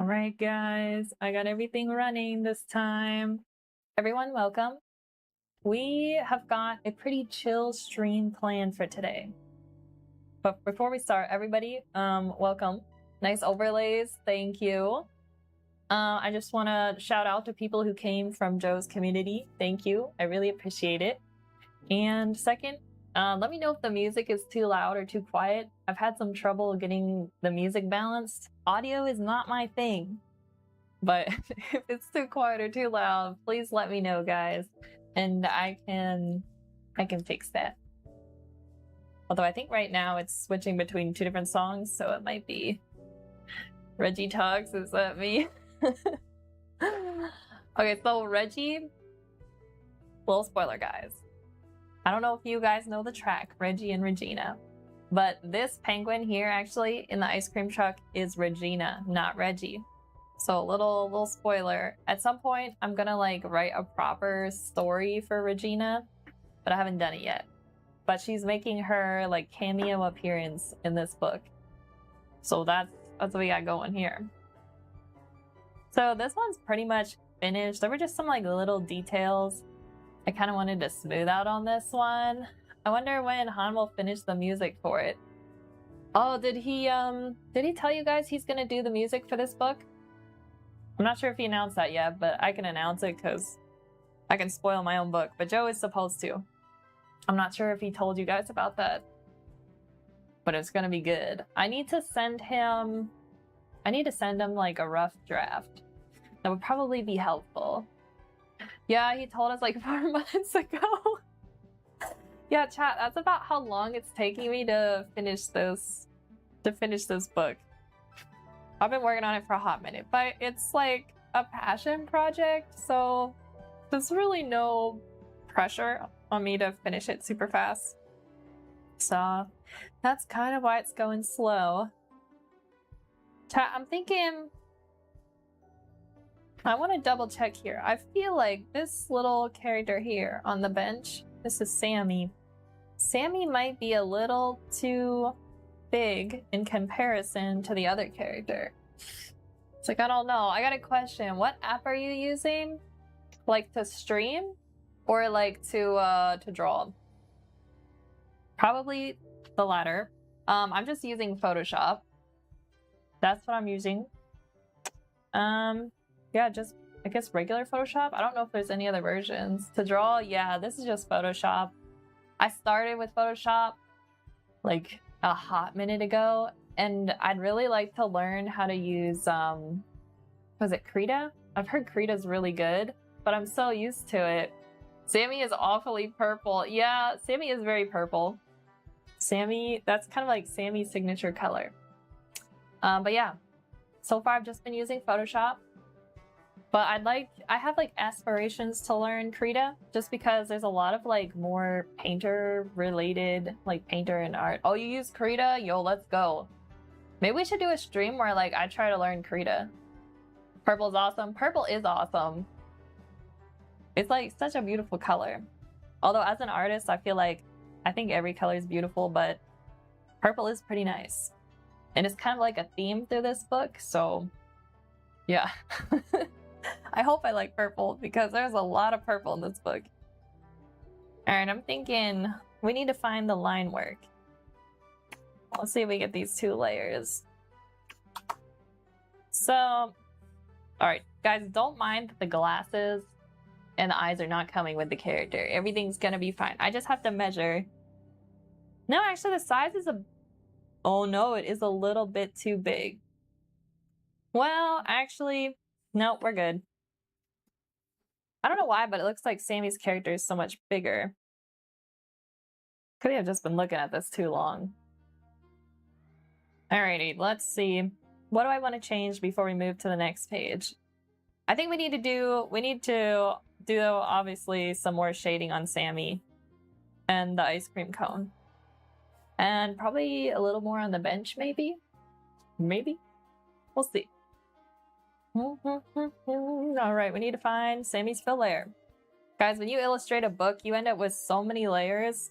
All right, guys, I got everything running this time. Everyone, welcome. We have got a pretty chill stream planned for today. But before we start, everybody, welcome. Nice overlays, thank you. I just want to shout out to people who came from Joe's community. Thank you, I really appreciate it. And second, let me know if the music is too loud or too quiet. I've had some trouble getting the music balanced. Audio is not my thing, but if it's too quiet or too loud, please let me know, guys, and I can fix that. Although I think right now it's switching between two different songs, so it might be Reggie Talks. Is that me? Okay, so Reggie, little spoiler, guys. I don't know if you guys know the track Reggie and Regina, but this penguin here actually in the ice cream truck is Regina, not Reggie. So a little spoiler. At some point, I'm gonna like write a proper story for Regina, but I haven't done it yet. But she's making her like cameo appearance in this book. So that's what we got going here. So this one's pretty much finished. There were just some like little details I kind of wanted to smooth out on this one. I wonder when Han will finish the music for it. Oh, did he tell you guys he's gonna do the music for this book? I'm not sure if he announced that yet, but I can announce it because I can spoil my own book. But Joe is supposed to. I'm not sure if he told you guys about that, but it's gonna be good. I need to send him like a rough draft. That would probably be helpful. Yeah, he told us like 4 months ago. Yeah, chat, that's about how long it's taking me to finish this book. I've been working on it for a hot minute, but it's like a passion project, so there's really no pressure on me to finish it super fast. So that's kind of why it's going slow. Chat, I'm thinking I want to double check here. I feel like this little character here on the bench, this is Sammy. Sammy might be a little too big in comparison to the other character. It's like, I don't know. I got a question. What app are you using? Like to stream or like to draw? Probably the latter. I'm just using Photoshop. That's what I'm using. Yeah, just I guess regular Photoshop. I don't know if there's any other versions. To draw, yeah, this is just Photoshop. I started with Photoshop like a hot minute ago, and I'd really like to learn how to use was it Krita? I've heard Krita's really good, but I'm so used to it. Sammy is awfully purple. Yeah, Sammy is very purple. Sammy, that's kind of like Sammy's signature color. But yeah, so far I've just been using Photoshop. But I have like aspirations to learn Krita just because there's a lot of like more painter related, like painter and art. Oh, you use Krita? Yo, let's go. Maybe we should do a stream where like I try to learn Krita. Purple is awesome. Purple is awesome. It's like such a beautiful color. Although as an artist, I feel like I think every color is beautiful, but purple is pretty nice. And it's kind of like a theme through this book, so yeah. I hope I like purple because there's a lot of purple in this book. Alright, I'm thinking we need to find the line work. Let's see if we get these 2 layers. So, alright, guys, don't mind that the glasses and the eyes are not coming with the character. Everything's gonna be fine. I just have to measure. No, actually, the size is oh no, it is a little bit too big. Well, actually, no, we're good. I don't know why, but it looks like Sammy's character is so much bigger. Could have just been looking at this too long. Alrighty, let's see. What do I want to change before we move to the next page? I think we need to do obviously some more shading on Sammy and the ice cream cone. And probably a little more on the bench, maybe? Maybe? We'll see. Alright, we need to find Sammy's fill layer. Guys, when you illustrate a book, you end up with so many layers.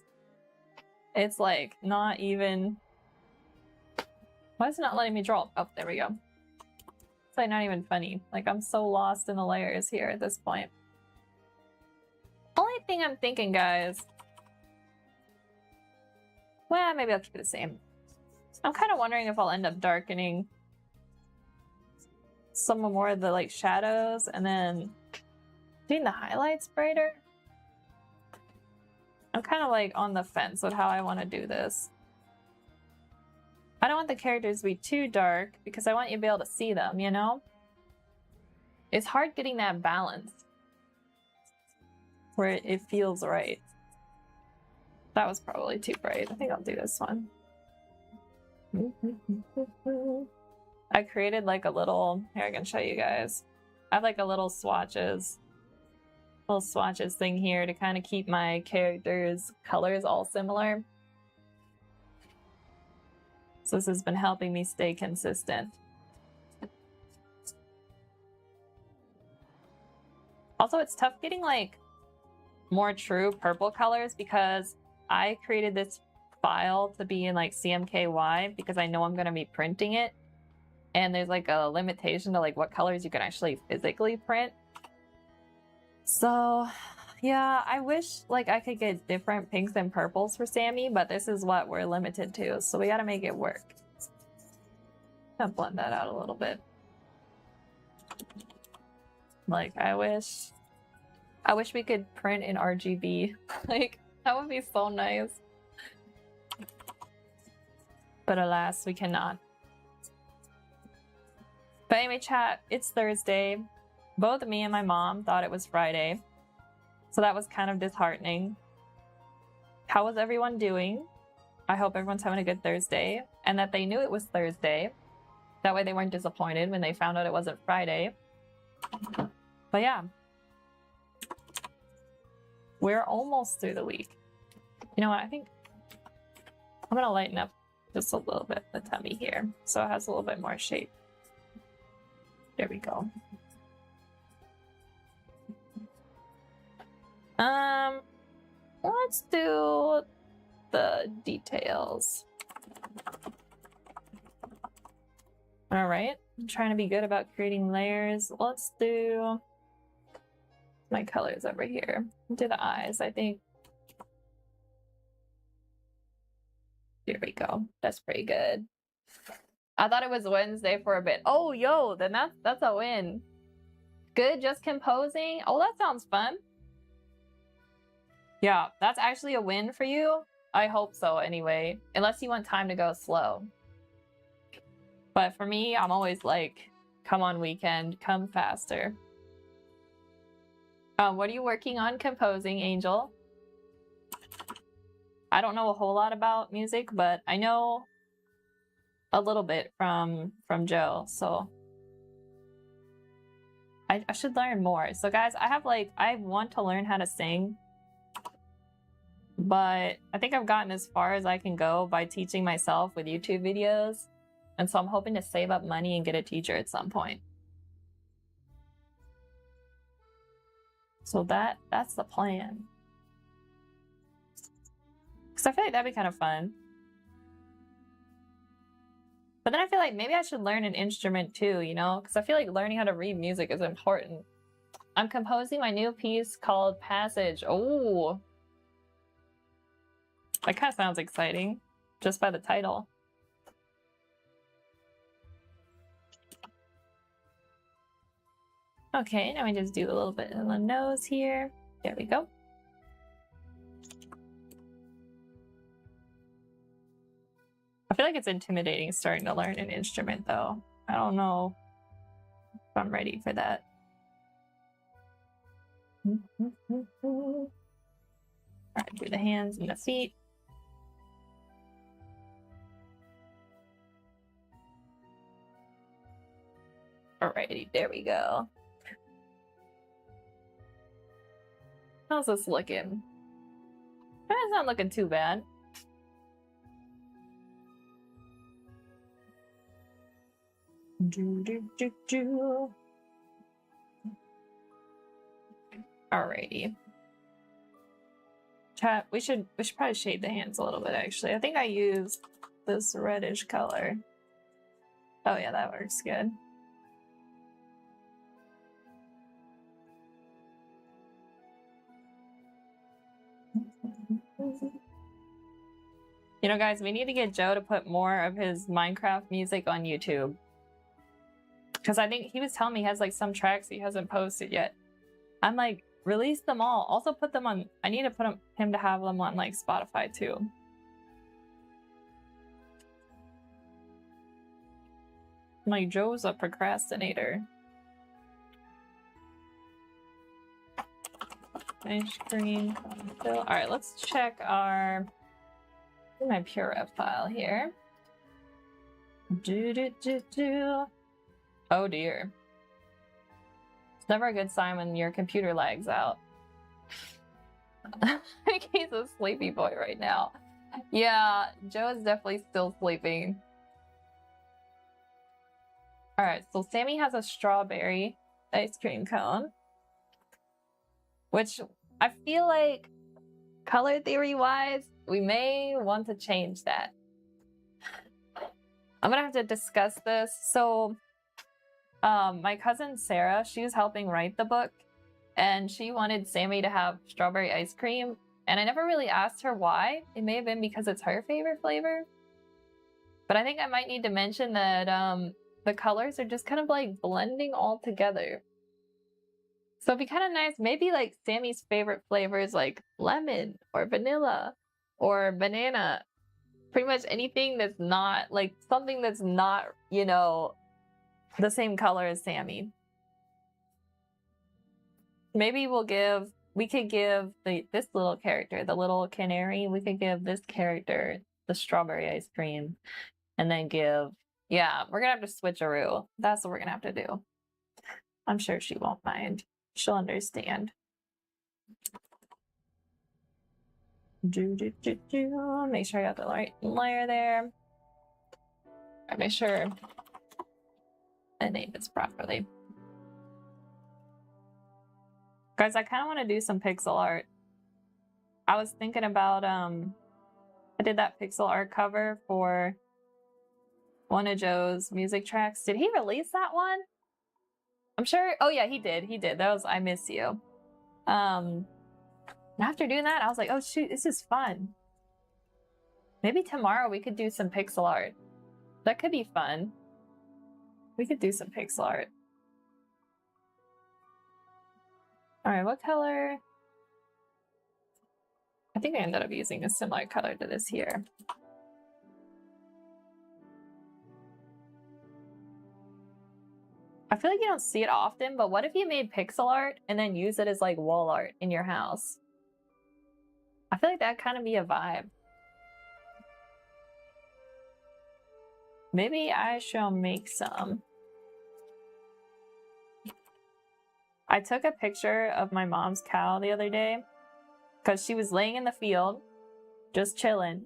It's like not even... Why is it not letting me draw? Oh, there we go. It's like not even funny. Like I'm so lost in the layers here at this point. Only thing I'm thinking, guys... Well, maybe I'll keep it the same. I'm kind of wondering if I'll end up darkening some more of the like shadows and then doing the highlights brighter. I'm kind of like on the fence with how I want to do this. I don't want the characters to be too dark because I want you to be able to see them, you know? It's hard getting that balance where it feels right. That was probably too bright. I think I'll do this one. I created like a little, here I can show you guys. I have like a little swatches thing here to kind of keep my characters' colors all similar. So this has been helping me stay consistent. Also, it's tough getting like more true purple colors because I created this file to be in like CMKY because I know I'm going to be printing it. And there's like a limitation to like what colors you can actually physically print. So yeah, I wish like I could get different pinks and purples for Sammy, but this is what we're limited to. So we got to make it work. I'll blend that out a little bit. Like, I wish we could print in RGB. Like, that would be so nice. But alas, we cannot. But anyway, chat, it's Thursday. Both me and my mom thought it was Friday. So that was kind of disheartening. How was everyone doing? I hope everyone's having a good Thursday and that they knew it was Thursday. That way they weren't disappointed when they found out it wasn't Friday. But yeah. We're almost through the week. You know what? I think I'm gonna lighten up just a little bit the tummy here so it has a little bit more shape. There we go. Let's do the details. All right, I'm trying to be good about creating layers. Let's do my colors over here. Do the eyes, I think. There we go. That's pretty good. I thought it was Wednesday for a bit. Oh, yo, then that's a win. Good, just composing. Oh, that sounds fun. Yeah, that's actually a win for you. I hope so anyway, unless you want time to go slow. But for me, I'm always like, come on weekend, come faster. What are you working on composing, Angel? I don't know a whole lot about music, but I know a little bit from Joe, so I should learn more. So guys, I want to learn how to sing, but I think I've gotten as far as I can go by teaching myself with YouTube videos. And so I'm hoping to save up money and get a teacher at some point. So that's the plan. Because I feel like that'd be kind of fun. But then I feel like maybe I should learn an instrument too, you know? Because I feel like learning how to read music is important. I'm composing my new piece called Passage. Oh, that kind of sounds exciting just by the title. Okay, now we just do a little bit on the nose here. There we go. I feel like it's intimidating starting to learn an instrument though. I don't know if I'm ready for that. All right, do the hands and the feet. Alrighty, there we go. How's this looking? It's not looking too bad. Alrighty. Chat, we should probably shade the hands a little bit actually. I think I used this reddish color. Oh yeah, that works good. You know, guys, we need to get Joe to put more of his Minecraft music on YouTube. Because I think he was telling me he has like some tracks he hasn't posted yet. I'm like, release them all. Also put them on, I need to put him to have them on like Spotify too. Like, Joe's a procrastinator. Ice cream. All right, let's check my Pure file here. Oh dear. It's never a good sign when your computer lags out. He's a sleepy boy right now. Yeah, Joe is definitely still sleeping. All right, so Sammy has a strawberry ice cream cone, which I feel like color theory wise, we may want to change that. I'm gonna have to discuss this. So my cousin Sarah, she was helping write the book and she wanted Sammy to have strawberry ice cream. And I never really asked her why. It may have been because it's her favorite flavor. But I think I might need to mention that the colors are just kind of like blending all together. So it'd be kind of nice, maybe like Sammy's favorite flavors like lemon or vanilla or banana. Pretty much anything that's not like something that's not, you know, the same color as Sammy. Maybe we could give this little character, the little canary, we could give this character the strawberry ice cream and then yeah, we're gonna have to switcheroo. That's what we're gonna have to do. I'm sure she won't mind. She'll understand. Make sure I got the right layer there. I make sure I name this properly. Guys, I kind of want to do some pixel art. I was thinking about, I did that pixel art cover for one of Joe's music tracks. Did he release that one? I'm sure. Oh yeah, he did. He did. That was I Miss You. And after doing that, I was like, oh shoot, this is fun. Maybe tomorrow we could do some pixel art. That could be fun. We could do some pixel art. All right, what color? I think I ended up using a similar color to this here. I feel like you don't see it often, but what if you made pixel art and then use it as like wall art in your house? I feel like that'd kind of be a vibe. Maybe I shall make some. I took a picture of my mom's cow the other day because she was laying in the field, just chilling.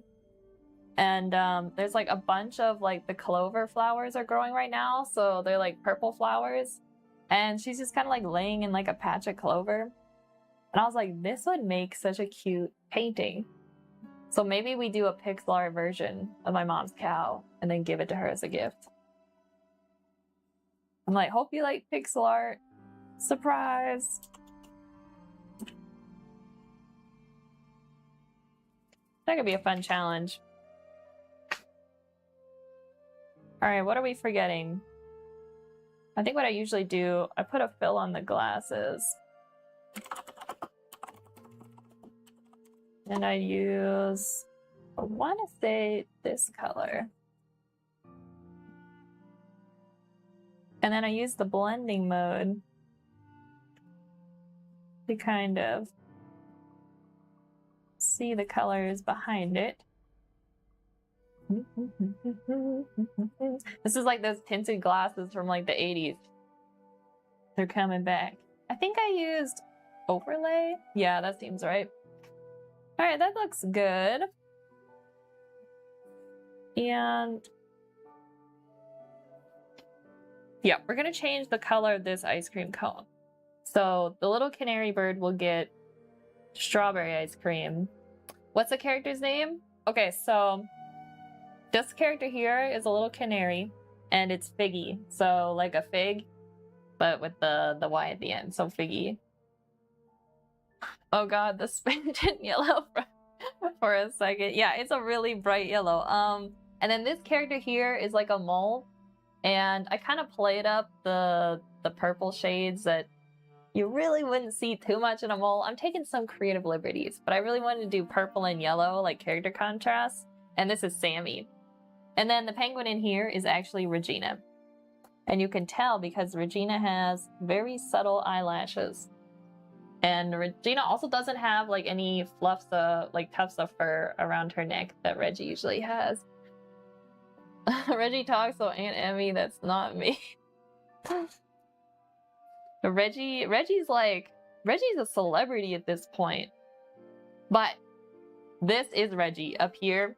And there's like a bunch of like the clover flowers are growing right now. So they're like purple flowers. And she's just kind of like laying in like a patch of clover. And I was like, this would make such a cute painting. So maybe we do a pixel art version of my mom's cow and then give it to her as a gift. I'm like, hope you like pixel art. Surprise. That could be a fun challenge. All right, what are we forgetting? I think what I usually do, I put a fill on the glasses. And I use, I want to say this color. And then I use the blending mode to kind of see the colors behind it. This is like those tinted glasses from like the 80s. They're coming back. I think I used overlay. Yeah, that seems right. All right, that looks good. And yeah, we're gonna change the color of this ice cream cone. So the little canary bird will get strawberry ice cream. What's the character's name? Okay, so this character here is a little canary and it's Figgy. So like a fig, but with the Y at the end. So Figgy. Oh god, the spin turned yellow for a second. Yeah, it's a really bright yellow. And then this character here is like a mole. And I kind of played up the purple shades that you really wouldn't see too much in a mole. I'm taking some creative liberties, but I really wanted to do purple and yellow, like character contrast. And this is Sammy. And then the penguin in here is actually Regina. And you can tell because Regina has very subtle eyelashes. And Regina also doesn't have like any fluffs of, like tufts of fur around her neck that Reggie usually has. Reggie talks so Aunt Emmy, that's not me. Reggie's a celebrity at this point. But this is Reggie up here.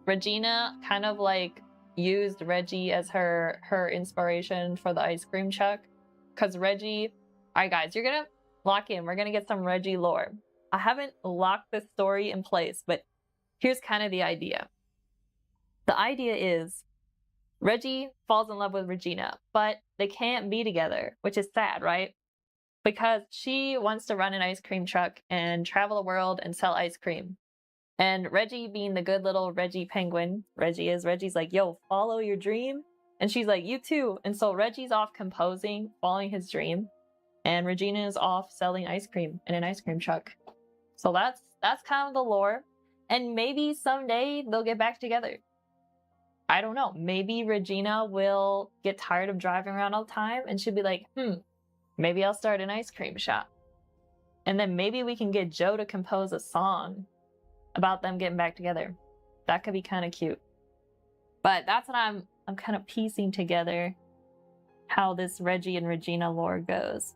Regina kind of like used Reggie as her inspiration for the ice cream truck. Cause Reggie, all right guys, you're gonna lock in. We're gonna get some Reggie lore. I haven't locked this story in place, but here's kind of the idea. The idea is Reggie falls in love with Regina, but they can't be together, which is sad, right? Because she wants to run an ice cream truck and travel the world and sell ice cream. And Reggie, being the good little Reggie penguin, Reggie's like, yo, follow your dream. And she's like, you too. And so Reggie's off composing, following his dream. and Regina is off selling ice cream in an ice cream truck. So that's kind of the lore. And maybe someday they'll get back together. I don't know. Maybe Regina will get tired of driving around all the time and she'll be like, maybe I'll start an ice cream shop. And then maybe we can get Joe to compose a song about them getting back together. That could be kind of cute. But that's what I'm kind of piecing together how this Reggie and Regina lore goes.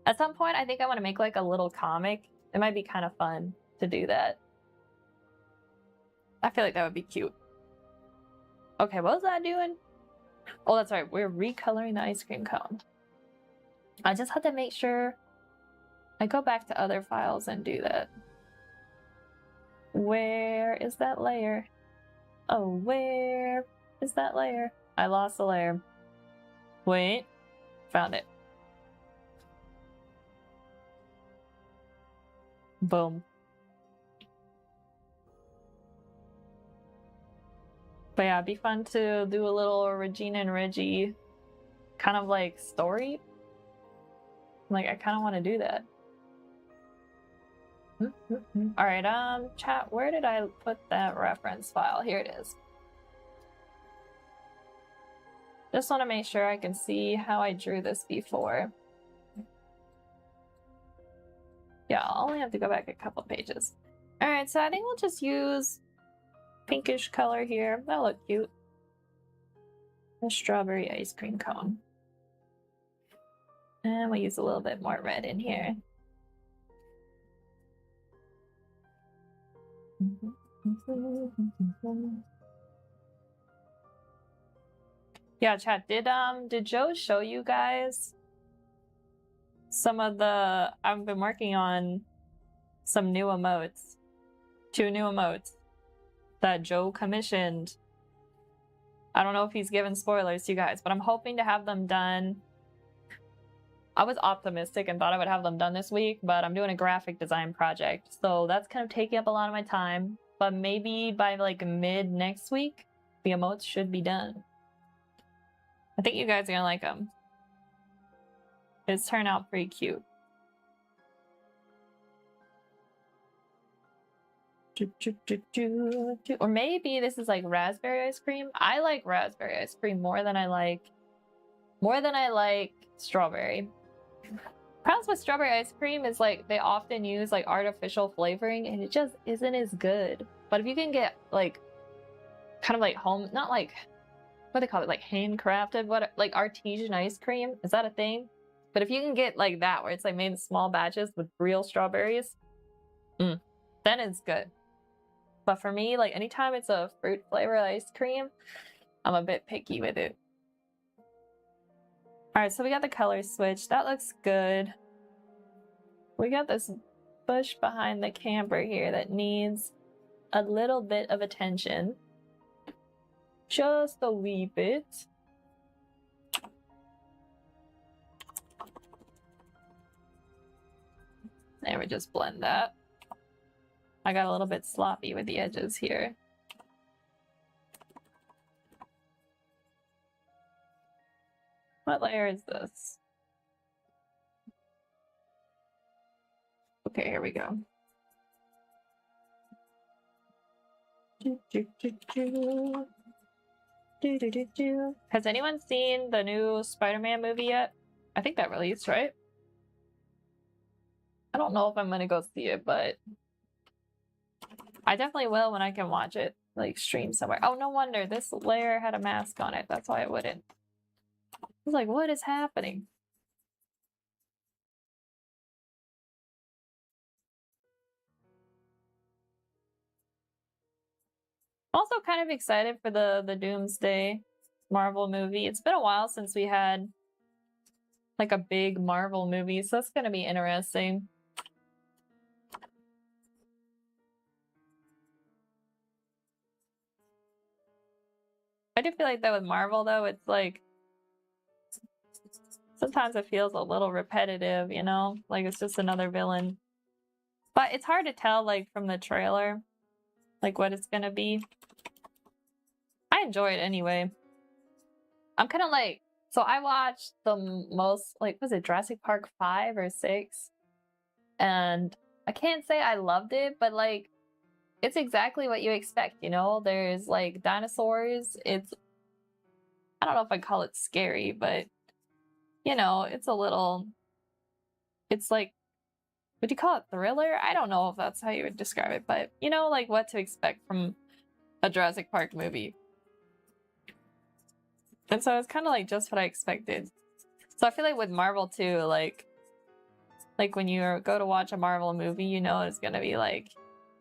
At some point, I think I want to make like a little comic. It might be kind of fun to do that. I feel like that would be cute. Okay, what was that doing? Oh, that's right. We're recoloring the ice cream cone. I just had to make sure I go back to other files and do that. Where is that layer? Oh, where is that layer? I lost the layer. Wait, found it. Boom. But yeah, it'd be fun to do a little Regina and Reggie kind of like story. Like, I kind of want to do that. All right, chat, where did I put that reference file? Here it is. Just want to make sure I can see how I drew this before. Yeah, I'll only have to go back a couple pages. All right, so I think we'll just use pinkish color here. That'll look cute. A strawberry ice cream cone. And we'll use a little bit more red in here. Yeah, chat, did Joe show you guys some of the... I've been working on some new emotes. 2 new emotes that Joe commissioned. I don't know if he's given spoilers to you guys, but I'm hoping to have them done. I was optimistic and thought I would have them done this week, but I'm doing a graphic design project, so that's kind of taking up a lot of my time. But maybe by like mid next week, the emotes should be done. I think you guys are gonna like them. It's turned out pretty cute. Or maybe this is like raspberry ice cream. I like raspberry ice cream more than I like strawberry. Problems with strawberry ice cream is like they often use like artificial flavoring and it just isn't as good. But if you can get like kind of like home, not like what do they call it, like handcrafted, what, like artesian ice cream, is that a thing? But if you can get like that where it's like made in small batches with real strawberries, then it's good. But for me, like anytime it's a fruit flavored ice cream, I'm a bit picky with it. All right, so we got the color switch. That looks good. We got this bush behind the camper here that needs a little bit of attention. Just a wee bit. There, we just blend that. I got a little bit sloppy with the edges here. What layer is this? Okay, here we go. Has anyone seen the new Spider-Man movie yet? I think that released, right? I don't know if I'm gonna go see it, but I definitely will when I can watch it, like stream somewhere. Oh, no wonder this layer had a mask on it. That's why it wouldn't. I was like, what is happening? Also kind of excited for the Doomsday Marvel movie. It's been a while since we had like a big Marvel movie, so that's gonna be interesting. I do feel like that with Marvel though, it's like sometimes it feels a little repetitive, you know? Like it's just another villain. But it's hard to tell like from the trailer like what it's gonna be. I enjoy it anyway. I'm kind of like So I watched the most, like, was it Jurassic Park 5 or 6? And I can't say I loved it, but like, it's exactly what you expect, you know? There's like dinosaurs. It's, I don't know if I call it scary, but you know, it's a little, it's like, would you call it thriller? I don't know if that's how you would describe it, but you know, like what to expect from a Jurassic Park movie. And so it's kind of like just what I expected. So I feel like with Marvel too, like when you go to watch a Marvel movie, you know it's gonna be like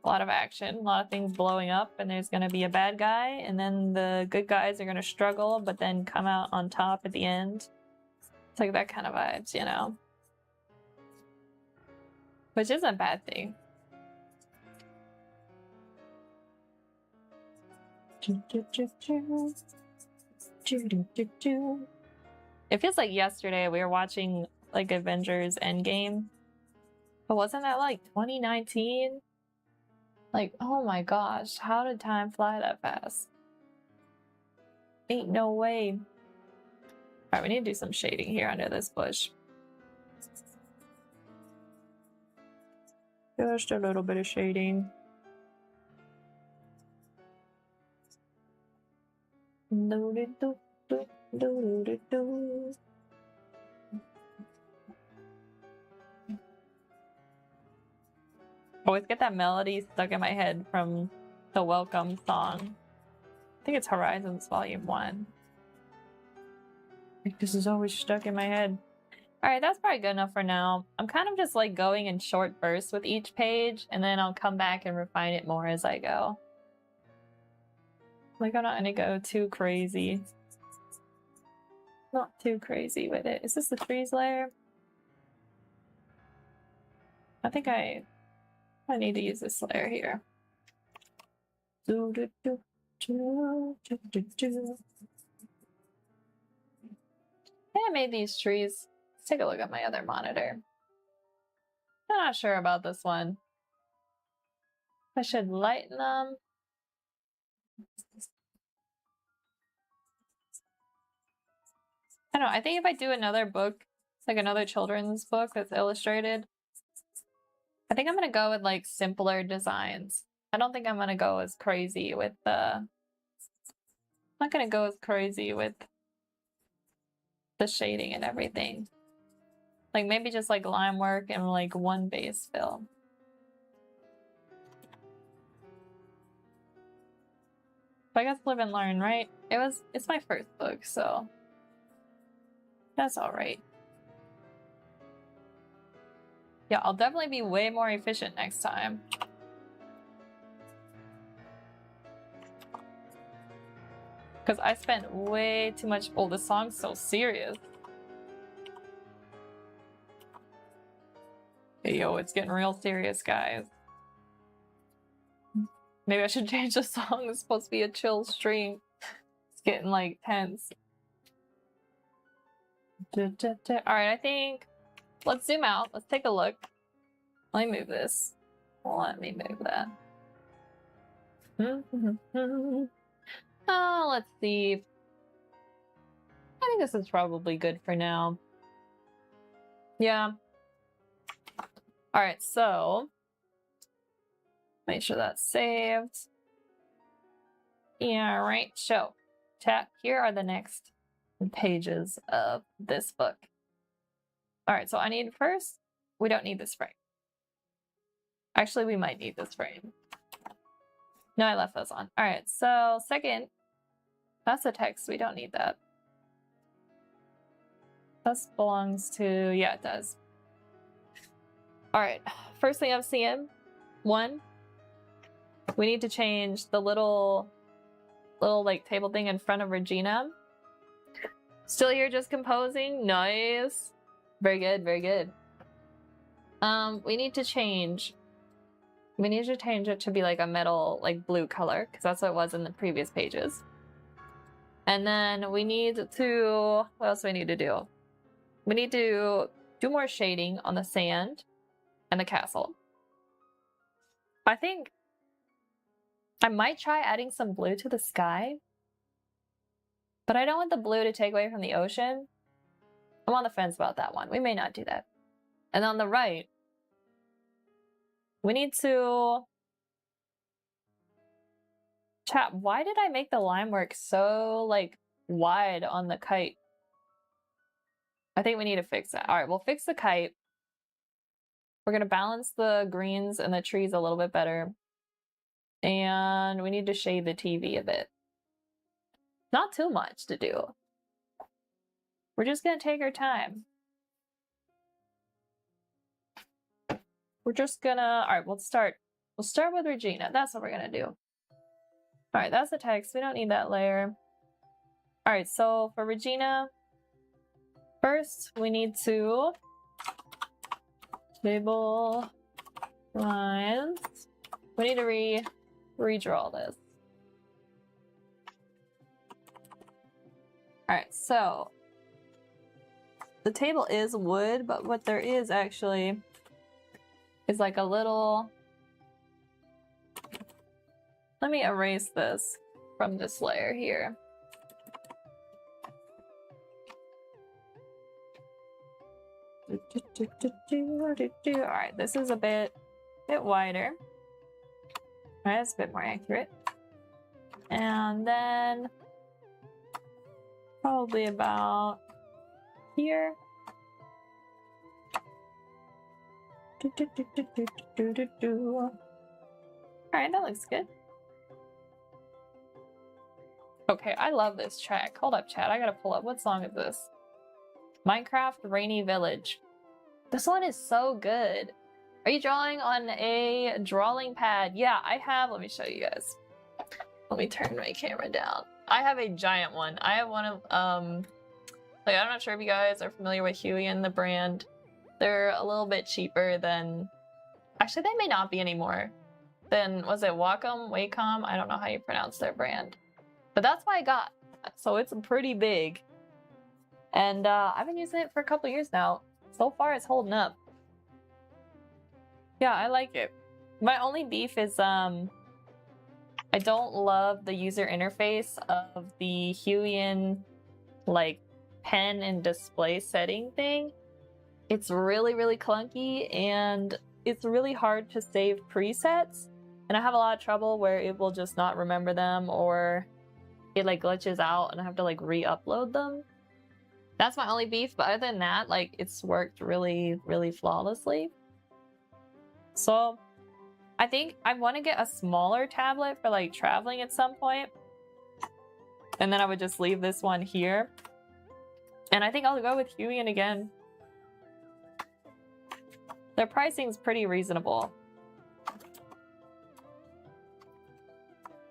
a lot of action, a lot of things blowing up, and there's gonna be a bad guy, and then the good guys are gonna struggle, but then come out on top at the end. It's like that kind of vibes, you know? Which isn't a bad thing. It feels like yesterday we were watching like Avengers Endgame. But wasn't that like 2019? Like, oh my gosh, how did time fly that fast? Ain't no way. Alright, we need to do some shading here under this bush. Just a little bit of shading. Always get that melody stuck in my head from the Welcome song. I think it's Horizons Volume 1. Like, this is always stuck in my head. Alright, that's probably good enough for now. I'm kind of just like going in short bursts with each page, and then I'll come back and refine it more as I go. Like, I'm not gonna go too crazy. Not too crazy with it. Is this the trees layer? I think I need to use this layer here. I made these trees. Let's take a look at my other monitor. I'm not sure about this one. I should lighten them. I don't know. I think if I do another book, like another children's book that's illustrated, I think I'm gonna go with like simpler designs. I don't think I'm gonna go as crazy with the... I'm not gonna go as crazy with the shading and everything. Like maybe just like line work and like one base fill. But I guess live and learn, right? It's my first book, so that's all right. Yeah, I'll definitely be way more efficient next time. Because I spent way too much... Oh, this song's so serious. Hey, yo, it's getting real serious, guys. Maybe I should change the song. It's supposed to be a chill stream. It's getting, like, tense. Alright, I think... Let's zoom out. Let's take a look. Let me move this. Let me move that. Oh, let's see. I think this is probably good for now. Yeah. Alright, so... Make sure that's saved. Yeah, right. So, chat, here are the next pages of this book. Alright, so I need first... We don't need this frame. Actually, we might need this frame. No, I left those on. Alright, so second... That's the text. We don't need that. This belongs to... Yeah, it does. Alright, first thing I'm seeing. One, we need to change the little like table thing in front of Regina. Still here just composing. Nice. Very good, very good. We need to change it to be like a metal, like blue color, because that's what it was in the previous pages. And then we need to... What else do we need to do? We need to do more shading on the sand and the castle. I think I might try adding some blue to the sky. But I don't want the blue to take away from the ocean. I'm on the fence about that one. We may not do that. And on the right, we need to... Chat, why did I make the line work so, like, wide on the kite? I think we need to fix that. All right, we'll fix the kite. We're going to balance the greens and the trees a little bit better. And we need to shade the TV a bit. Not too much to do. We're just going to take our time. We're just going to... All right, we'll start. We'll start with Regina. That's what we're going to do. All right, that's the text. We don't need that layer. All right, so for Regina, first we need to label lines. We need to redraw this. All right, so the table is wood, but what there is actually is like a little... Let me erase this from this layer here. Alright, this is a bit wider. Alright, that's a bit more accurate. And then probably about here. Alright, that looks good. Okay, I love this track. Hold up, chat. I gotta pull up. What song is this? Minecraft Rainy Village. This one is so good. Are you drawing on a drawing pad? Yeah, I have. Let me show you guys. Let me turn my camera down. I have a giant one. I have one of, like, I'm not sure if you guys are familiar with Huey and the brand. They're a little bit cheaper than, actually, they may not be anymore. Than, was it Wacom? I don't know how you pronounce their brand. But that's what I got. So it's pretty big. And I've been using it for a couple years now. So far it's holding up. Yeah, I like it. My only beef is I don't love the user interface of the Huion like pen and display setting thing. It's really, really clunky and it's really hard to save presets. And I have a lot of trouble where it will just not remember them or it like glitches out and I have to like re-upload them. That's my only beef, but other than that, like it's worked really, really flawlessly. So I think I want to get a smaller tablet for like traveling at some point. And then I would just leave this one here. And I think I'll go with Huion again. Their pricing's pretty reasonable.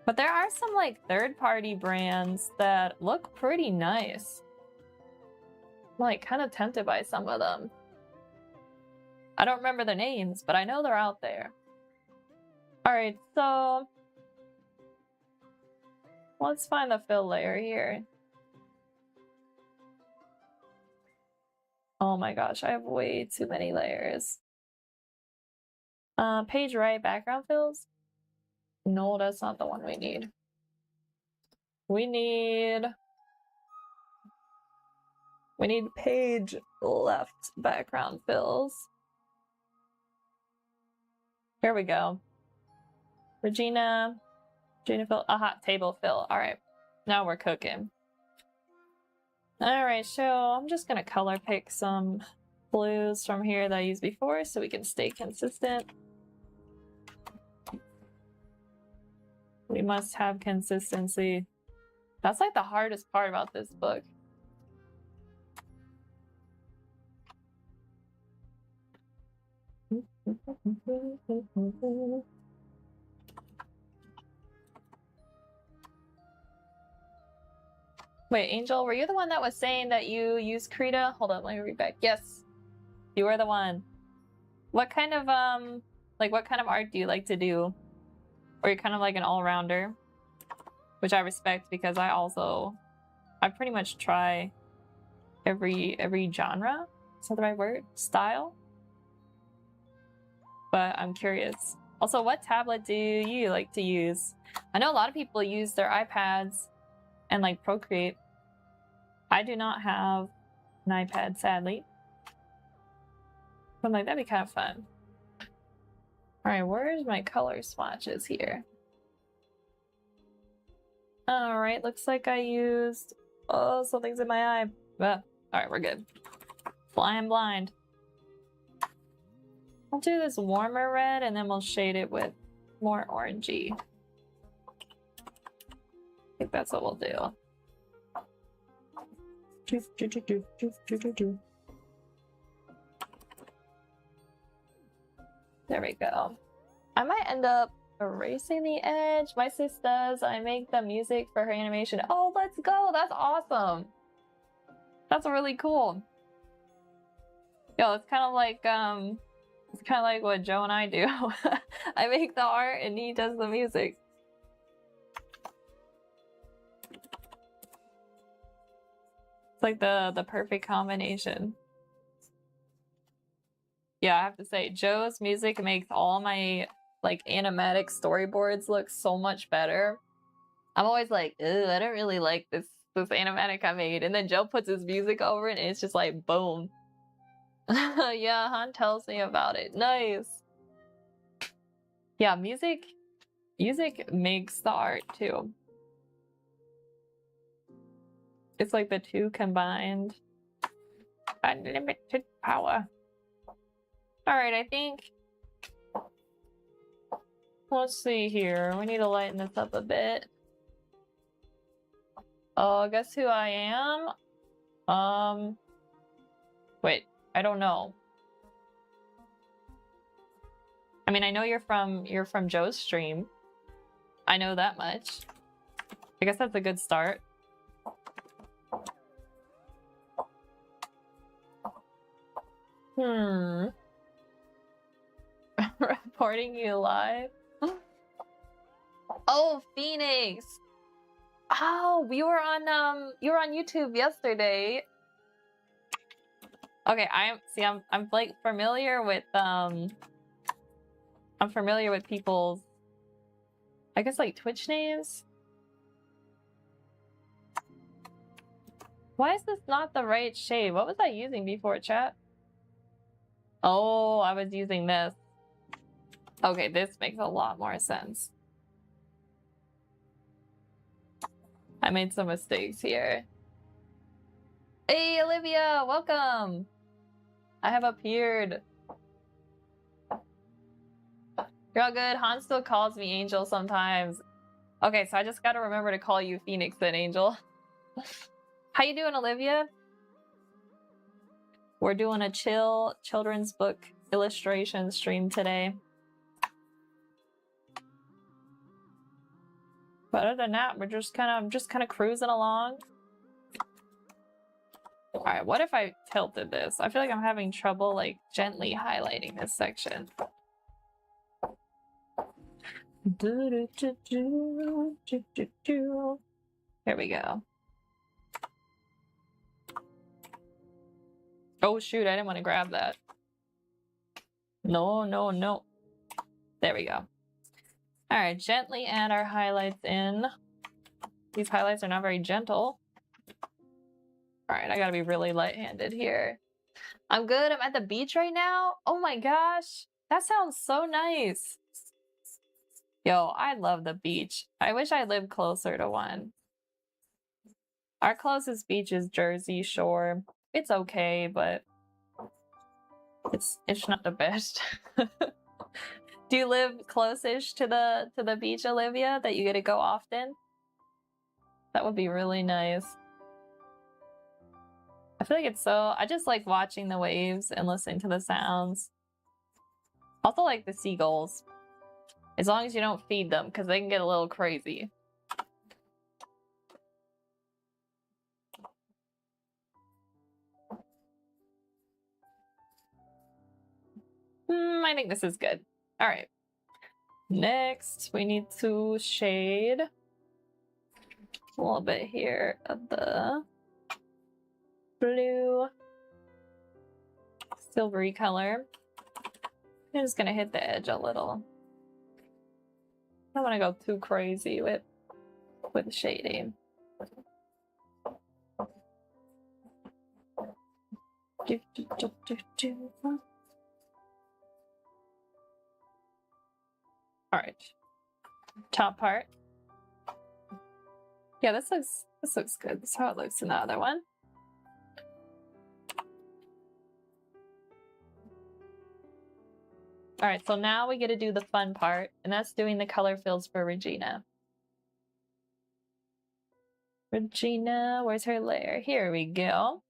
But there are some like third-party brands that look pretty nice. I'm like kind of tempted by some of them. I don't remember their names, but I know they're out there. Alright, so let's find the fill layer here. Oh my gosh, I have way too many layers. Page right background fills? No, that's not the one we need. We need page left background fills. Here we go. Regina fill, aha, table fill. All right, now we're cooking. All right, so I'm just gonna color pick some blues from here that I used before so we can stay consistent. We must have consistency. That's like the hardest part about this book. Wait, Angel, were you the one that was saying that you use Krita? Hold on, let me read back. Yes, you were the one. What kind of what kind of art do you like to do? Or you're kind of like an all-rounder, which I respect because I pretty much try every genre. Is that the right word? Style? But I'm curious. Also, what tablet do you like to use? I know a lot of people use their iPads and like Procreate. I do not have an iPad, sadly. But I'm like, that'd be kind of fun. All right, where's my color swatches here? All right, looks like I used... Oh, something's in my eye. All right, we're good. Flying blind. I'll do this warmer red and then we'll shade it with more orangey. I think that's what we'll do. There we go. I might end up erasing the edge. My sis does. I make the music for her animation. Oh, let's go. That's awesome. That's really cool. Yo, it's kind of like what Joe and I do. I make the art and he does the music. It's like the perfect combination. Yeah, I have to say, Joe's music makes all my like animatic storyboards look so much better. I'm always like, ugh, I don't really like this animatic I made. And then Joe puts his music over it and it's just like, boom. Yeah, Han tells me about it. Nice. Yeah, music makes the art too. It's like the two combined. Unlimited power. All right, I think. Let's see here. We need to lighten this up a bit. Oh, guess who I am? Wait, I don't know. I mean, I know you're from Joe's stream. I know that much. I guess that's a good start. Reporting you live. Oh, Phoenix. Oh, you were on YouTube yesterday. Okay, I'm like familiar with I'm familiar with people's, I guess, like Twitch names. Why is this not the right shade? What was I using before, chat? Oh, I was using this. Okay, this makes a lot more sense. I made some mistakes here. Hey, Olivia, welcome. I have appeared. You're all good. Han still calls me Angel sometimes. Okay, so I just gotta remember to call you Phoenix then, Angel. How you doing, Olivia? We're doing a chill children's book illustration stream today. But other than that, we're just kind of cruising along. All right, what if I tilted this? I feel like I'm having trouble like gently highlighting this section. There we go. Oh shoot, I didn't want to grab that. No, no, no. There we go. All right, gently add our highlights in. These highlights are not very gentle. All right, I gotta be really light-handed here. I'm good. I'm at the beach right now. Oh my gosh, that sounds so nice. Yo, I love the beach. I wish I lived closer to one. Our closest beach is Jersey Shore. It's okay, but it's not the best. Do you live close-ish to the beach, Olivia, that you get to go often? That would be really nice. I feel like it's so... I just like watching the waves and listening to the sounds. Also like the seagulls. As long as you don't feed them, because they can get a little crazy. I think this is good. All right. Next, we need to shade a little bit here of the blue silvery color. I'm just gonna hit the edge a little. I don't want to go too crazy with shading. All right, top part. Yeah, this looks good. This is how it looks in the other one. All right, so now we get to do the fun part, and that's doing the color fills for Regina. Regina, where's her layer? Here we go.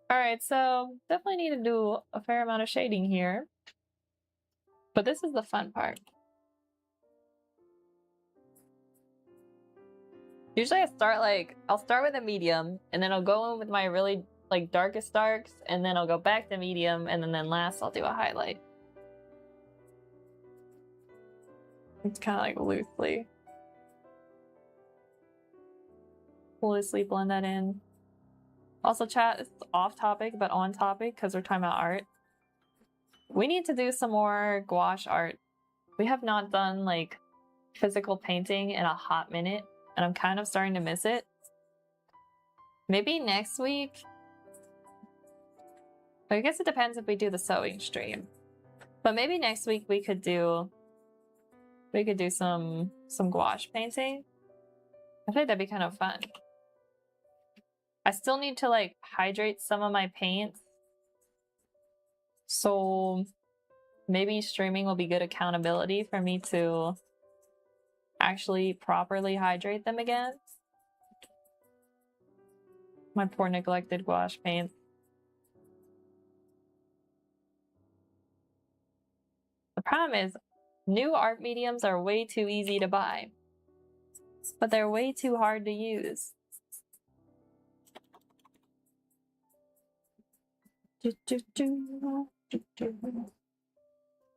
All right, so definitely need to do a fair amount of shading here, but this is the fun part. Usually I'll start with a medium, and then I'll go in with my really like darkest darks, and then I'll go back to medium, and then last I'll do a highlight. It's kind of like loosely blend that in. Also, chat, it's off topic, but on topic because we're talking about art. We need to do some more gouache art. We have not done like physical painting in a hot minute, and I'm kind of starting to miss it. Maybe next week. I guess it depends if we do the sewing stream. But maybe next week we could do some gouache painting. I think that'd be kind of fun. I still need to like hydrate some of my paints. So maybe streaming will be good accountability for me to actually properly hydrate them again. My poor neglected gouache paint. The problem is new art mediums are way too easy to buy, but they're way too hard to use. Alright,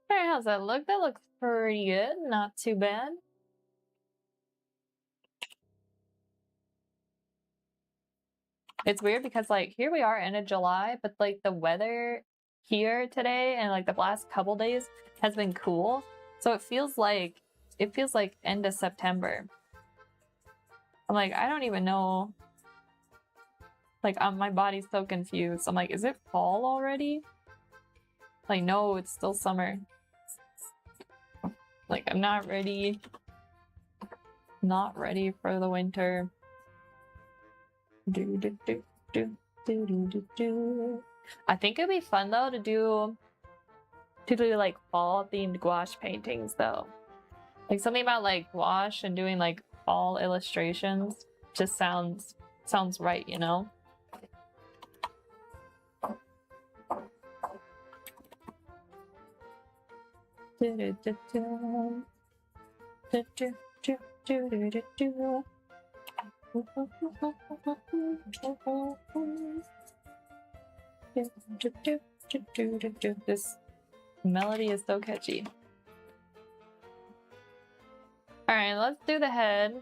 how's that look? That looks pretty good. Not too bad. It's weird because like here we are end of July, but like the weather here today and like the last couple days has been cool. So it feels like end of September. I'm like, I don't even know. Like my body's so confused. I'm like, is it fall already? Like, no, it's still summer. Like, I'm not ready. Not ready for the winter. I think it'd be fun though to do like fall themed gouache paintings though. Like something about like gouache and doing like fall illustrations just sounds right, you know? This melody is so catchy. Alright, let's do the head.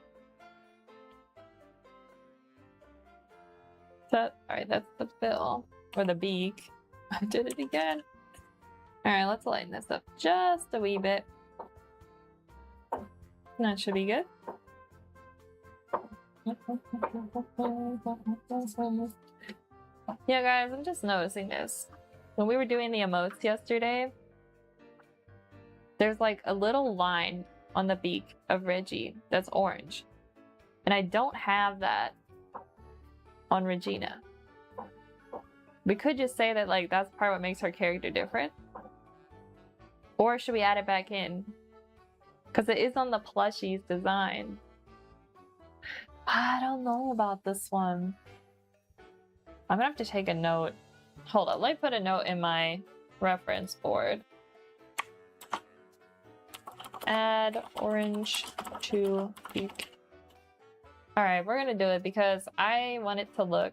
Alright, that's the bill. Or the beak. I did it again. Alright, let's lighten this up just a wee bit. That should be good. Yeah, guys, I'm just noticing this. When we were doing the emotes yesterday, there's like a little line on the beak of Reggie that's orange. And I don't have that on Regina. We could just say that like that's part of what makes her character different. Or should we add it back in? Because it is on the plushie's design. I don't know about this one. I'm gonna have to take a note. Hold on, let me put a note in my reference board. Add orange to beak. Alright, we're gonna do it because I want it to look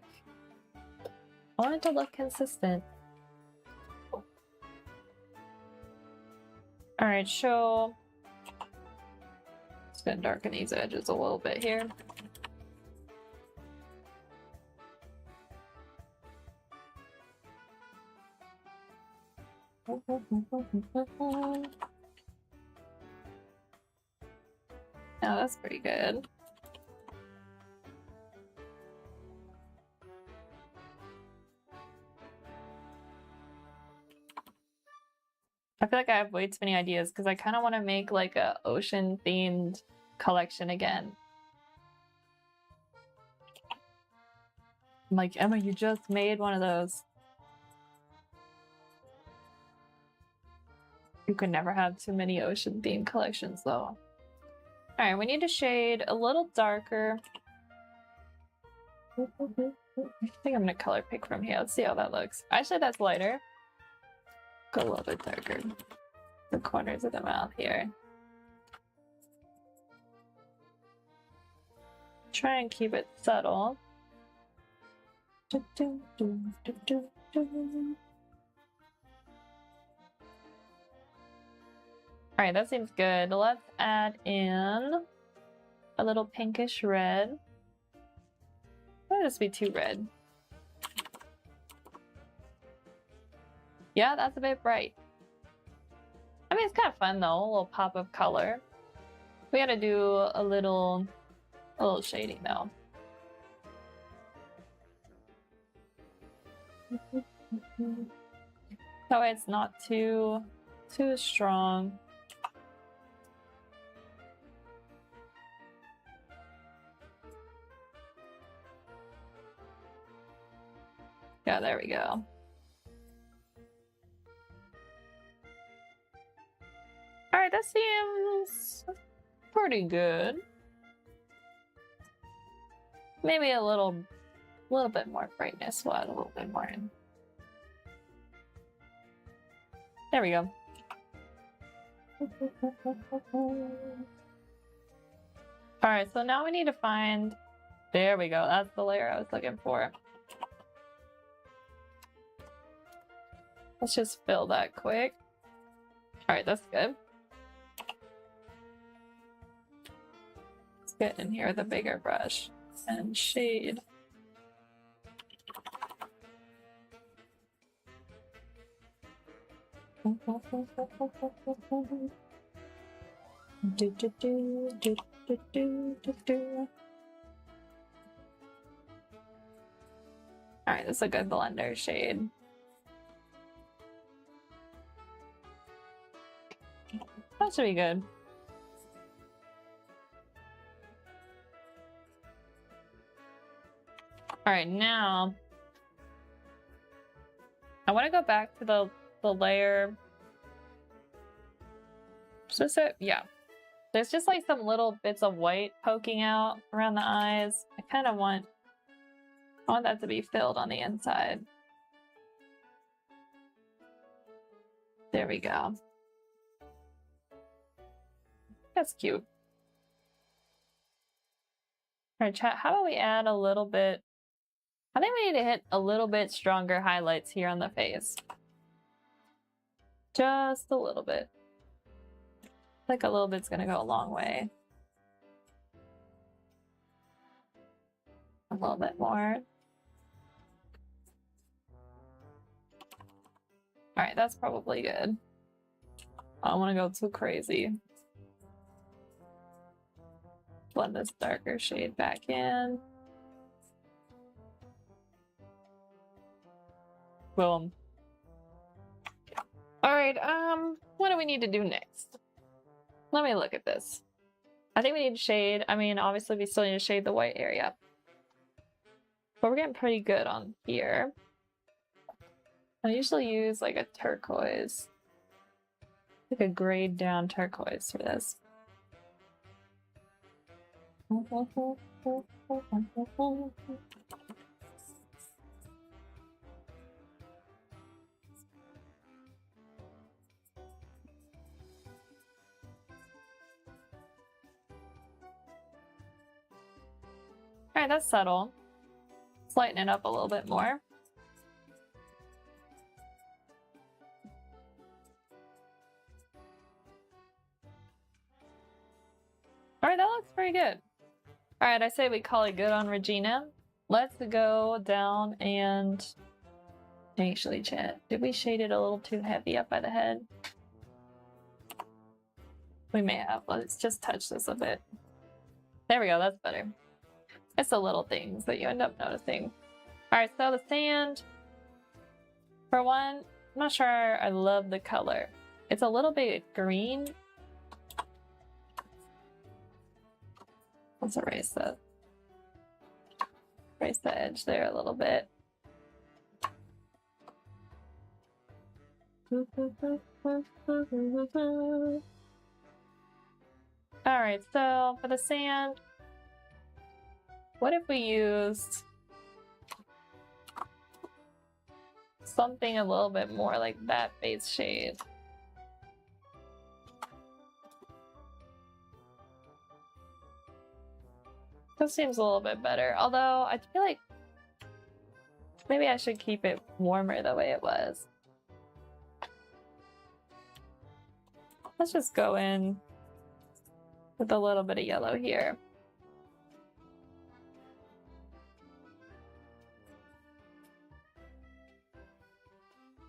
consistent. Alright, so just gonna darken these edges a little bit here. Oh, that's pretty good. I feel like I have way too many ideas because I kind of want to make like a ocean themed collection again. I'm like, Emma, you just made one of those. You can never have too many ocean themed collections though. Alright, we need to shade a little darker. I think I'm gonna color pick from here. Let's see how that looks. Actually, that's lighter. Go a little bit darker. The corners of the mouth here. Try and keep it subtle. Alright, that seems good. Let's add in a little pinkish red. Why would this be too red? Yeah, that's a bit bright. I mean, it's kind of fun though, a little pop of color. We gotta do a little shading though. That way it's not too strong. Yeah, there we go. Alright, that seems pretty good. Maybe a little bit more brightness. We'll add a little bit more in. There we go. Alright, so now we need to find... There we go, that's the layer I was looking for. Let's just fill that quick. Alright, that's good. Let's get in here with a bigger brush and shade. Alright, this is a good blender shade. That should be good. Alright, now I want to go back to the layer. So yeah. There's just like some little bits of white poking out around the eyes. I want that to be filled on the inside. There we go. That's cute. Alright, chat, how about we add a little bit? I think we need to hit a little bit stronger highlights here on the face. Just a little bit. Like a little bit's gonna go a long way. A little bit more. Alright, that's probably good. I don't want to go too crazy. Blend this darker shade back in. Boom. Alright, what do we need to do next? Let me look at this. I think we need to shade. I mean, obviously we still need to shade the white area. But we're getting pretty good on here. I usually use like a turquoise. Like a grayed down turquoise for this. Alright, that's subtle. Let's lighten it up a little bit more. Alright, that looks pretty good. Alright, I say we call it good on Regina. Let's go down and... Actually, chat, did we shade it a little too heavy up by the head? We may have. Let's just touch this a bit. There we go, that's better. It's the little things that you end up noticing. Alright, so the sand. For one, I'm not sure I love the color. It's a little bit green. Let's erase that. Erase the edge there a little bit. Alright, so for the sand, what if we used something a little bit more like that base shade? This seems a little bit better, although I feel like maybe I should keep it warmer the way it was. Let's just go in with a little bit of yellow here.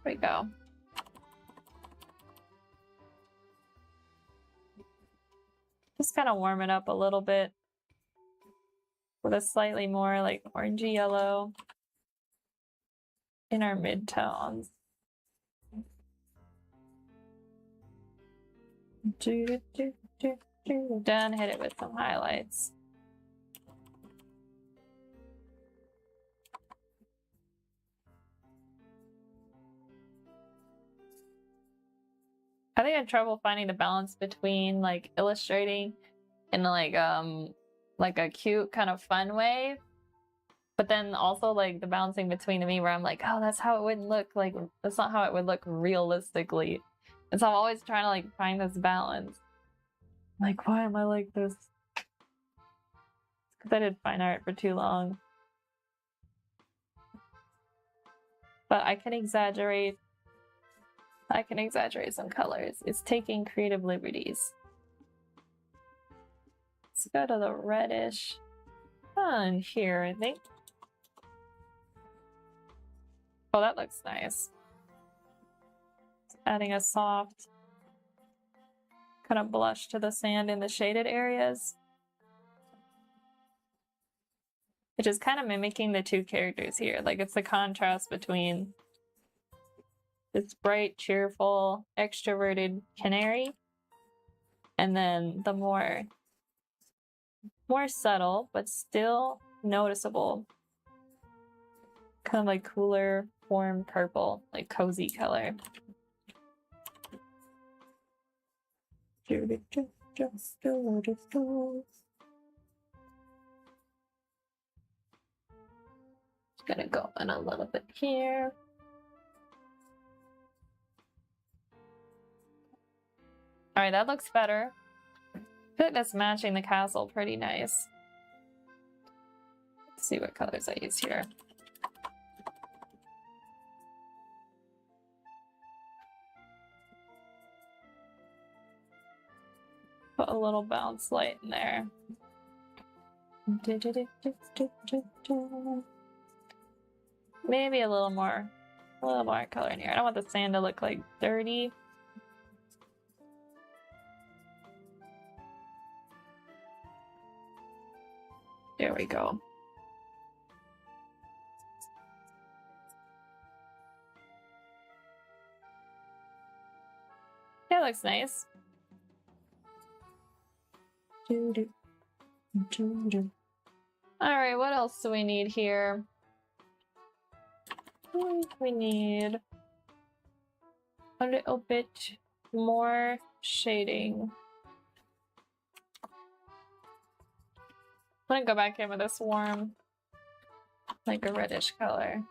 There we go. Just kind of warm it up a little bit with a slightly more like orangey yellow in our mid-tones. Then hit it with some highlights. I think I had trouble finding the balance between like illustrating in like a cute kind of fun way, but then also like the balancing between me where I'm like, oh, that's how it would look, like that's not how it would look realistically. And so I'm always trying to like find this balance. Like, why am I like this? It's because I did fine art for too long. But I can exaggerate. I can exaggerate some colors. It's taking creative liberties. Let's go to the reddish one here, I think. Oh, that looks nice. Adding a soft kind of blush to the sand in the shaded areas. Which is kind of mimicking the two characters here. Like it's the contrast between this bright, cheerful, extroverted canary and then the more subtle, but still noticeable, kind of like cooler, warm purple, like cozy color. Just gonna go in a little bit here. All right, that looks better. I feel like that's matching the castle pretty nice. Let's see what colors I use here. Put a little bounce light in there. Maybe a little more color in here. I don't want the sand to look like dirty. There we go. That looks nice. Alright, what else do we need here? We need a little bit more shading. I'm gonna go back in with this warm, like a reddish color.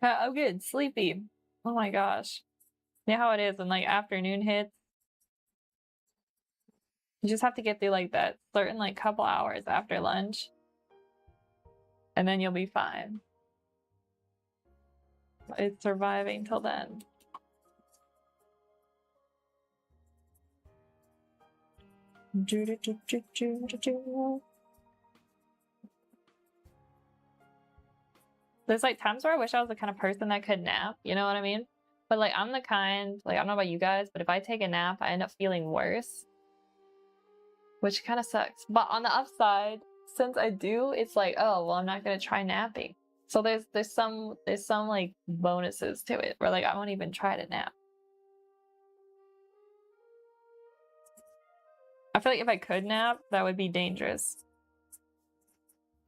I'm good, sleepy. Oh my gosh. You know how it is when like afternoon hits? You just have to get through like that certain like couple hours after lunch. And then you'll be fine. It's surviving till then. There's like times where I wish I was the kind of person that could nap, you know what I mean? But like I'm the kind, like I don't know about you guys, but if I take a nap, I end up feeling worse. which kind of sucks. But on the upside, since I do, it's like, oh, well, I'm not gonna try napping. So there's some like bonuses to it where like I won't even try to nap. I feel like if I could nap, that would be dangerous.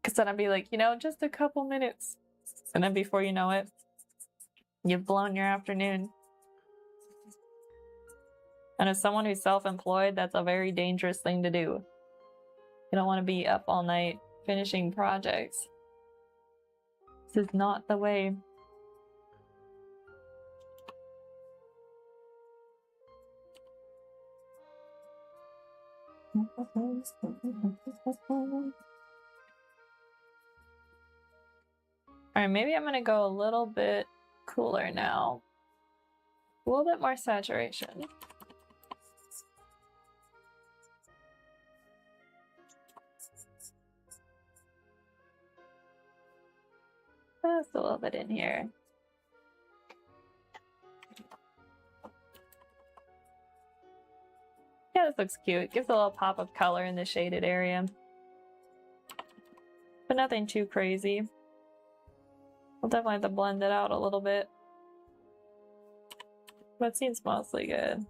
Because then I'd be like, you know, just a couple minutes. And then before you know it, you've blown your afternoon. And as someone who's self-employed, that's a very dangerous thing to do. You don't want to be up all night finishing projects. This is not the way. Alright, maybe I'm gonna go a little bit cooler now. A little bit more saturation. Just a little bit in here. Yeah, this looks cute. Gives a little pop of color in the shaded area. But nothing too crazy. We'll definitely have to blend it out a little bit. But it seems mostly good.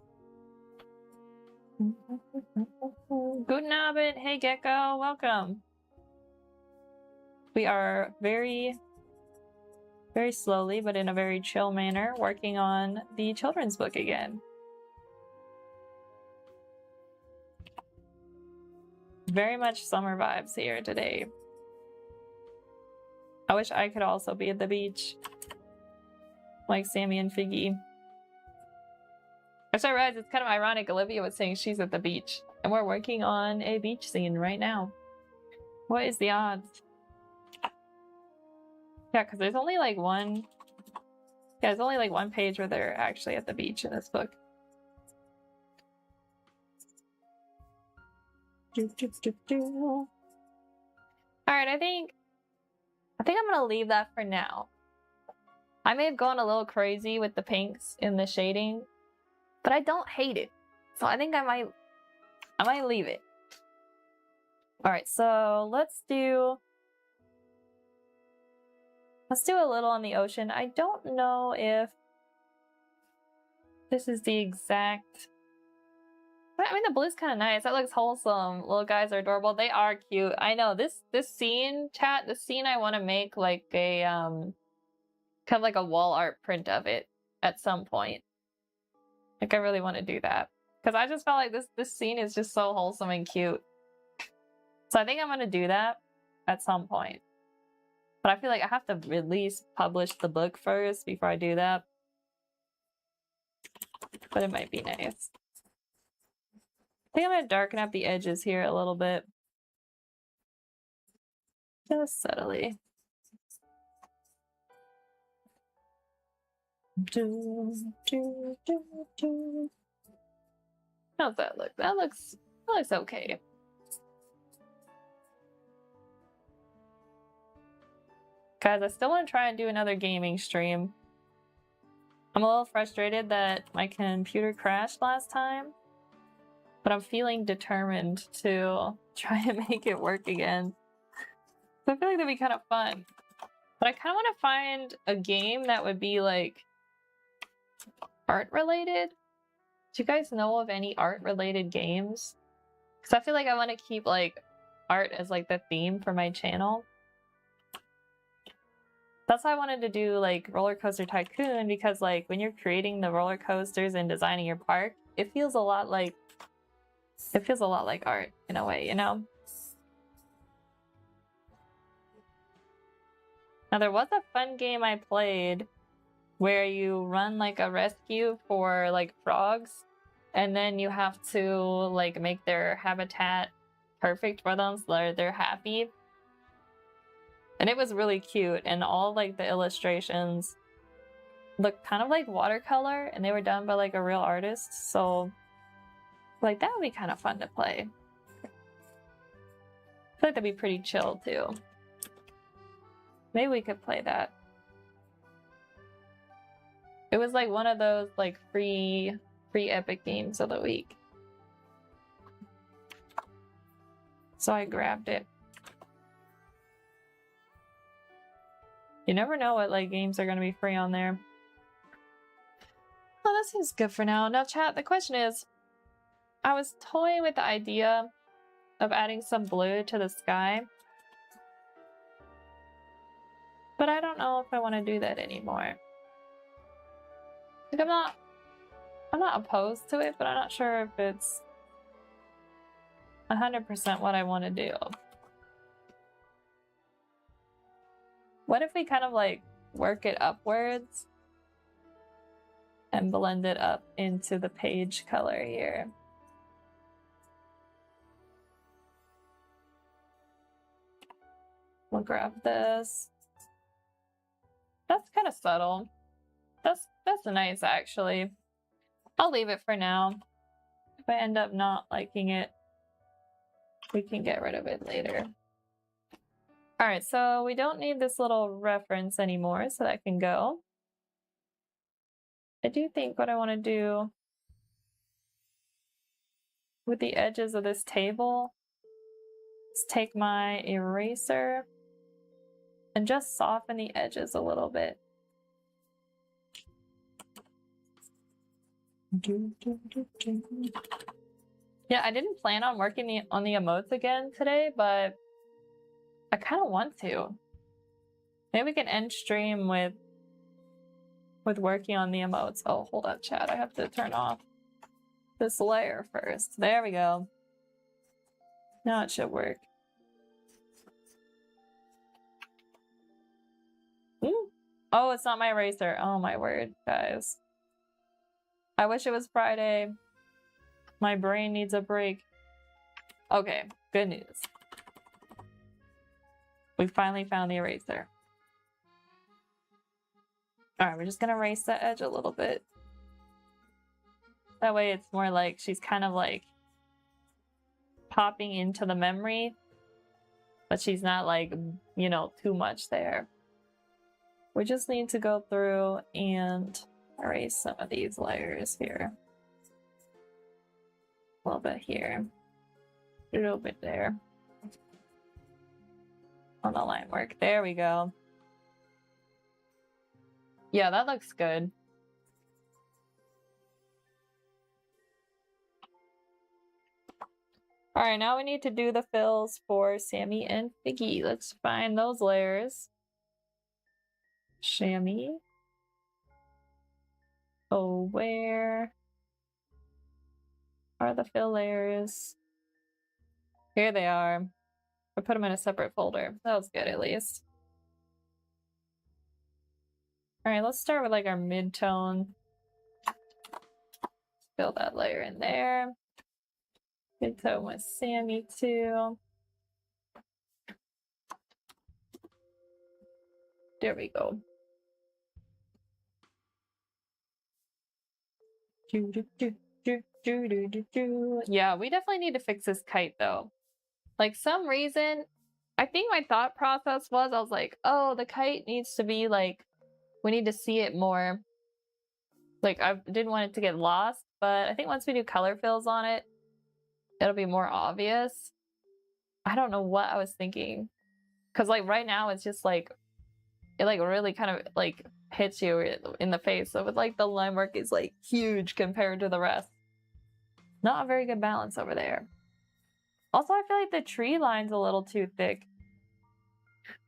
Guten Abend! Hey Gecko! Welcome! We are very slowly, but in a very chill manner, working on the children's book again. Very much summer vibes here today. I wish I could also be at the beach. Like Sammy and Figgy. Actually, I realized it's kind of ironic Olivia was saying she's at the beach. And we're working on a beach scene right now. What is the odds? Yeah, because there's only like one... Yeah, there's only like one page where they're actually at the beach in this book. Alright, I think I'm gonna leave that for now. I may have gone a little crazy with the pinks in the shading, but I don't hate it. So I think I might leave it. Alright, so let's do a little on the ocean. I don't know if this is the exact... I mean, the blue's kind of nice. That looks wholesome. Little guys are adorable. They are cute. I know this scene, chat. This scene I want to make like a kind of like a wall art print of it at some point. Like I really want to do that because I just felt like this scene is just so wholesome and cute. So I think I'm gonna do that at some point. But I feel like I have to at least publish the book first before I do that. But it might be nice. I think I'm gonna darken up the edges here a little bit. Just subtly. How's that look? That looks okay. Guys, I still want to try and do another gaming stream. I'm a little frustrated that my computer crashed last time. But I'm feeling determined to try and make it work again. So I feel like that'd be kind of fun. But I kind of want to find a game that would be like art related. Do you guys know of any art related games? Because I feel like I want to keep like art as like the theme for my channel. That's why I wanted to do like Roller Coaster Tycoon, because like when you're creating the roller coasters and designing your park, it feels a lot like art in a way, you know? Now there was a fun game I played where you run like a rescue for like frogs and then you have to like make their habitat perfect for them so they're happy. And it was really cute and all like the illustrations look kind of like watercolor and they were done by like a real artist, so like that would be kind of fun to play. I feel like that'd be pretty chill too. Maybe we could play that. It was like one of those like free epic games of the week. So I grabbed it. You never know what like games are gonna be free on there. Well, that seems good for now. Now, chat, the question is, I was toying with the idea of adding some blue to the sky. But I don't know if I want to do that anymore. Like, I'm not opposed to it, but I'm not sure if it's 100% what I want to do. What if we kind of like work it upwards and blend it up into the page color here? We'll grab this. That's kind of subtle. That's nice, actually. I'll leave it for now. If I end up not liking it, we can get rid of it later. All right, so we don't need this little reference anymore, so that can go. I do think what I want to do with the edges of this table is take my eraser and just soften the edges a little bit. Yeah, I didn't plan on working on the emotes again today, but I kind of want to. Maybe we can end stream with working on the emotes. Oh, hold up, chat. I have to turn off this layer first. There we go. Now it should work. Ooh. Oh, it's not my eraser. Oh my word, guys. I wish it was Friday. My brain needs a break. Okay, good news. We finally found the eraser. Alright, we're just gonna erase the edge a little bit. That way it's more like she's kind of like popping into the memory, but she's not like, you know, too much there. We just need to go through and erase some of these layers here. A little bit here. A little bit there. On the line work. There we go. Yeah, that looks good. Alright, now we need to do the fills for Sammy and Figgy. Let's find those layers. Shammy. Oh, where are the fill layers? Here they are. I put them in a separate folder. That was good, at least. Alright, let's start with like our mid-tone. Fill that layer in there. Mid-tone with Sammy too. There we go. Yeah, we definitely need to fix this kite though. Like some reason, I think my thought process was, I was like, oh, the kite needs to be like, we need to see it more. Like I didn't want it to get lost, but I think once we do color fills on it, it'll be more obvious. I don't know what I was thinking. Cause like right now it's just like, it like really kind of like hits you in the face. So with like the line work is like huge compared to the rest. Not a very good balance over there. Also, I feel like the tree line's a little too thick.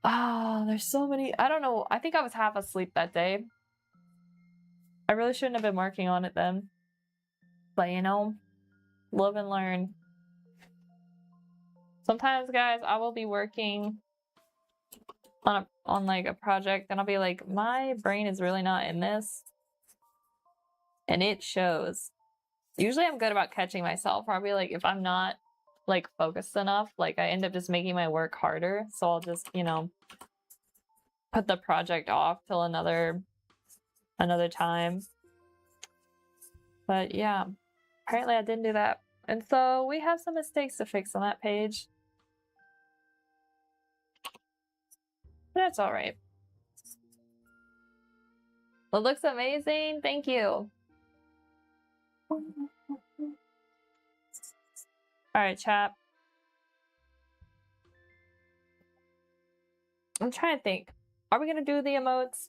Oh, there's so many. I don't know. I think I was half asleep that day. I really shouldn't have been working on it then. But you know, live and learn. Sometimes, guys, I will be working on like a project and I'll be like, my brain is really not in this. And it shows. Usually I'm good about catching myself. Or I'll be like, if I'm not like focused enough, like I end up just making my work harder. So I'll just, you know, put the project off till another time. But yeah, apparently I didn't do that. And so we have some mistakes to fix on that page. But that's all right. It looks amazing. Thank you. All right, chat. I'm trying to think. Are we gonna do the emotes?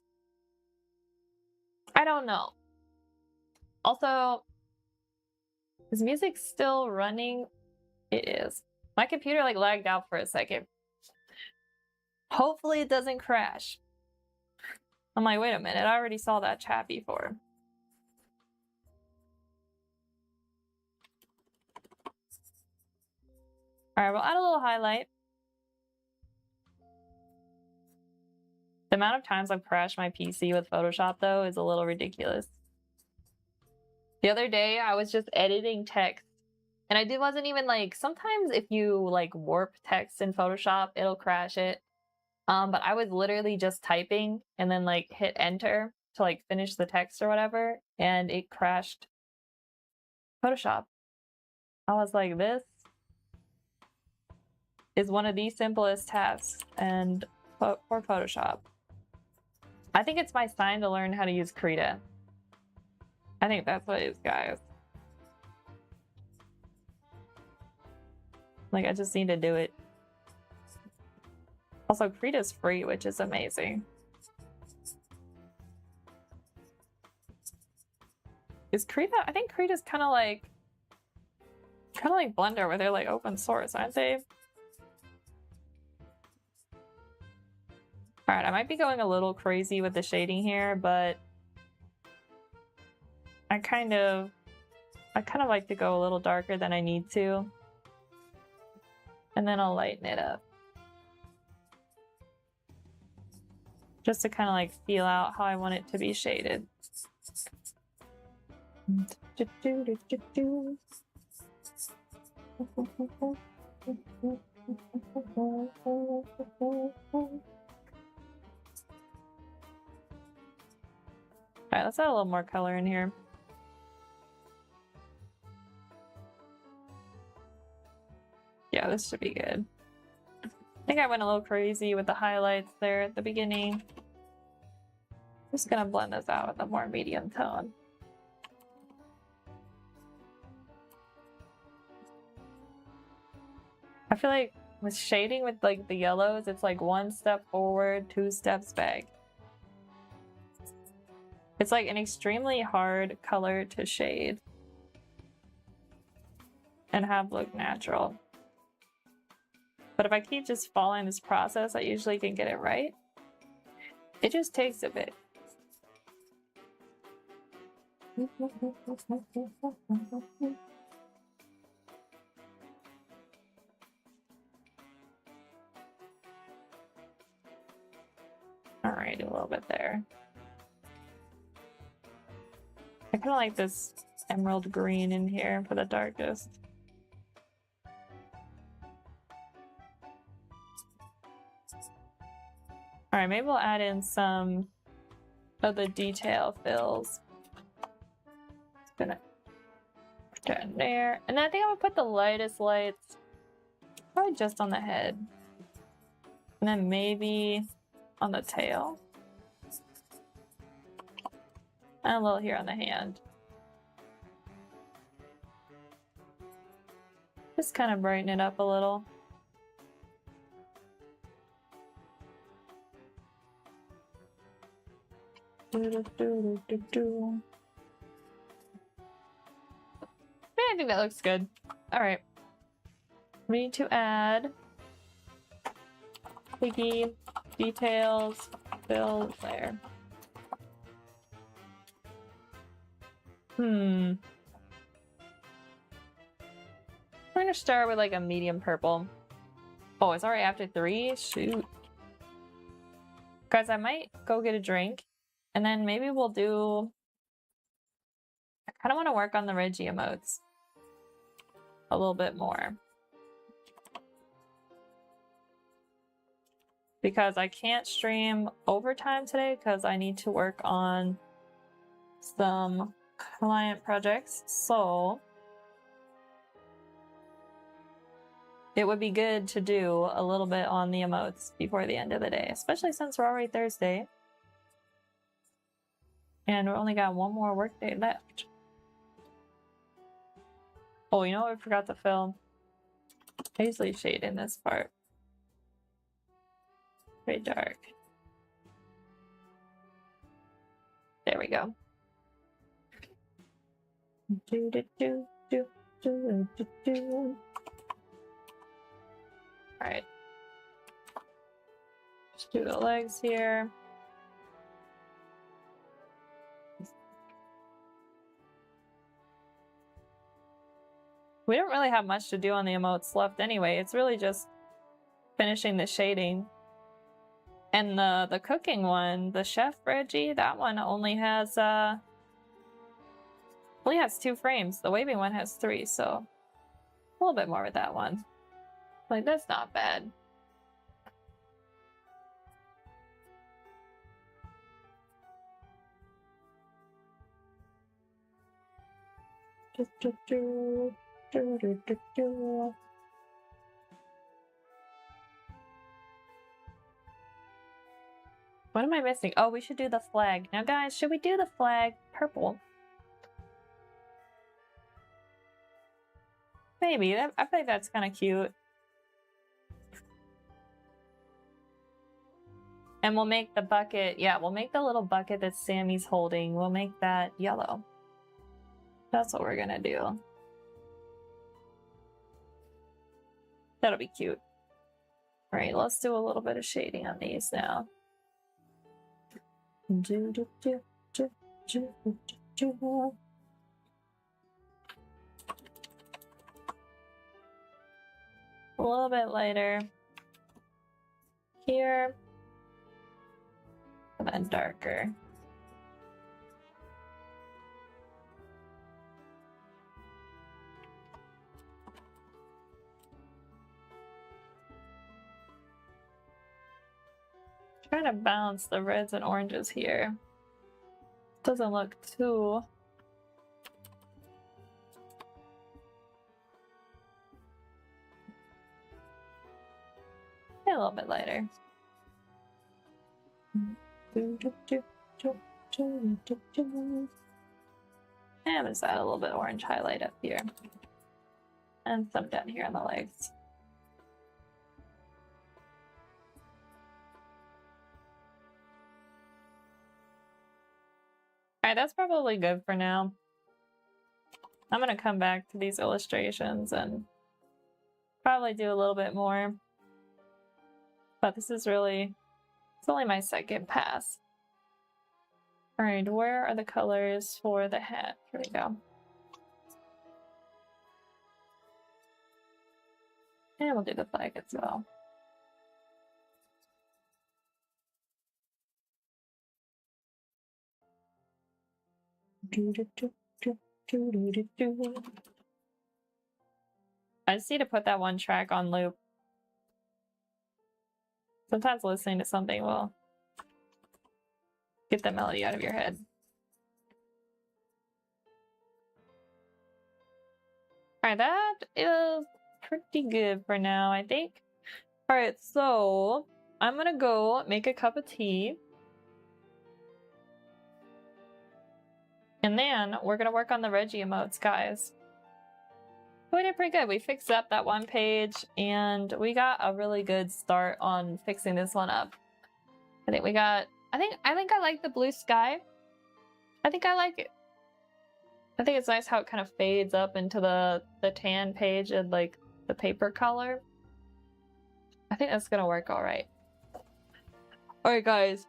I don't know. Also, is music still running? It is. My computer like lagged out for a second. Hopefully it doesn't crash. I'm like, wait a minute, I already saw that chat before. Alright, we'll add a little highlight. The amount of times I've crashed my PC with Photoshop, though, is a little ridiculous. The other day, I was just editing text, and I wasn't even like, sometimes if you like warp text in Photoshop, it'll crash it. But I was literally just typing and then like hit enter to like finish the text or whatever, and it crashed Photoshop. I was like, this is one of the simplest tasks and for Photoshop. I think it's my sign to learn how to use Krita. I think that's what it is, guys. Like, I just need to do it. Also, Krita's free, which is amazing. Is Krita? I think Krita's kind of like Blender, where they're like open source, aren't they? All right, I might be going a little crazy with the shading here, but I kind of like to go a little darker than I need to, and then I'll lighten it up. Just to kind of like feel out how I want it to be shaded. Alright, let's add a little more color in here. Yeah, this should be good. I think I went a little crazy with the highlights there at the beginning. Just gonna blend this out with a more medium tone. I feel like with shading with like the yellows, it's like 1 step forward, 2 steps back. It's like an extremely hard color to shade and have look natural. But if I keep just following this process, I usually can get it right. It just takes a bit. All right, a little bit there. I kind of like this emerald green in here for the darkest. All right, maybe we'll add in some of the detail fills. Just gonna put that in there. And then I think I'm gonna put the lightest lights probably just on the head. And then maybe on the tail. And a little here on the hand. Just kind of brighten it up a little. Yeah, I think that looks good. All right. We need to add piggy details, fill there. I'm gonna start with like a medium purple. Oh, it's already after 3? Shoot. Guys, I might go get a drink and then maybe we'll do... I kind of want to work on the Reggie emotes a little bit more. Because I can't stream overtime today because I need to work on some client projects. So it would be good to do a little bit on the emotes before the end of the day, especially since we're already Thursday. And we only got 1 more workday left. Oh, you know what I forgot to fill? I usually shade in this part. Pretty dark. There we go. Alright. Just do the legs here. We don't really have much to do on the emotes left anyway. It's really just finishing the shading. And the cooking one, the Chef Reggie, that one only has 2 frames. The waving one has 3, so a little bit more with that one. Like, that's not bad. What am I missing? Oh, we should do the flag. Now, guys, should we do the flag purple? Maybe. I think that's kind of cute. And we'll make the bucket, yeah, we'll make the little bucket that Sammy's holding. We'll make that yellow. That's what we're gonna do. That'll be cute. All right, let's do a little bit of shading on these now. A little bit lighter here, and then darker. Trying to balance the reds and oranges here. Doesn't look too... a little bit lighter. And I'm just add a little bit of orange highlight up here. And some down here on the legs. Alright, that's probably good for now. I'm gonna come back to these illustrations and probably do a little bit more. But this is really, it's only my second pass. Alright, where are the colors for the hat? Here we go. And we'll do the flag as well. I just need to put that one track on loop. Sometimes listening to something will get the melody out of your head. Alright, that is pretty good for now, I think. Alright, so I'm gonna go make a cup of tea. And then we're gonna work on the Reggie emotes, guys. We did pretty good. We fixed up that one page and we got a really good start on fixing this one up. I think I like the blue sky. I think I like it. I think it's nice how it kind of fades up into the tan page and like the paper color. I think that's gonna work all right. All right, guys,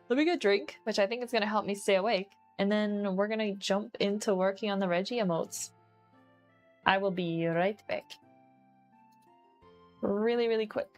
let me get a drink, which I think is gonna help me stay awake. And then we're gonna jump into working on the Reggie emotes. I will be right back. Really, really quick.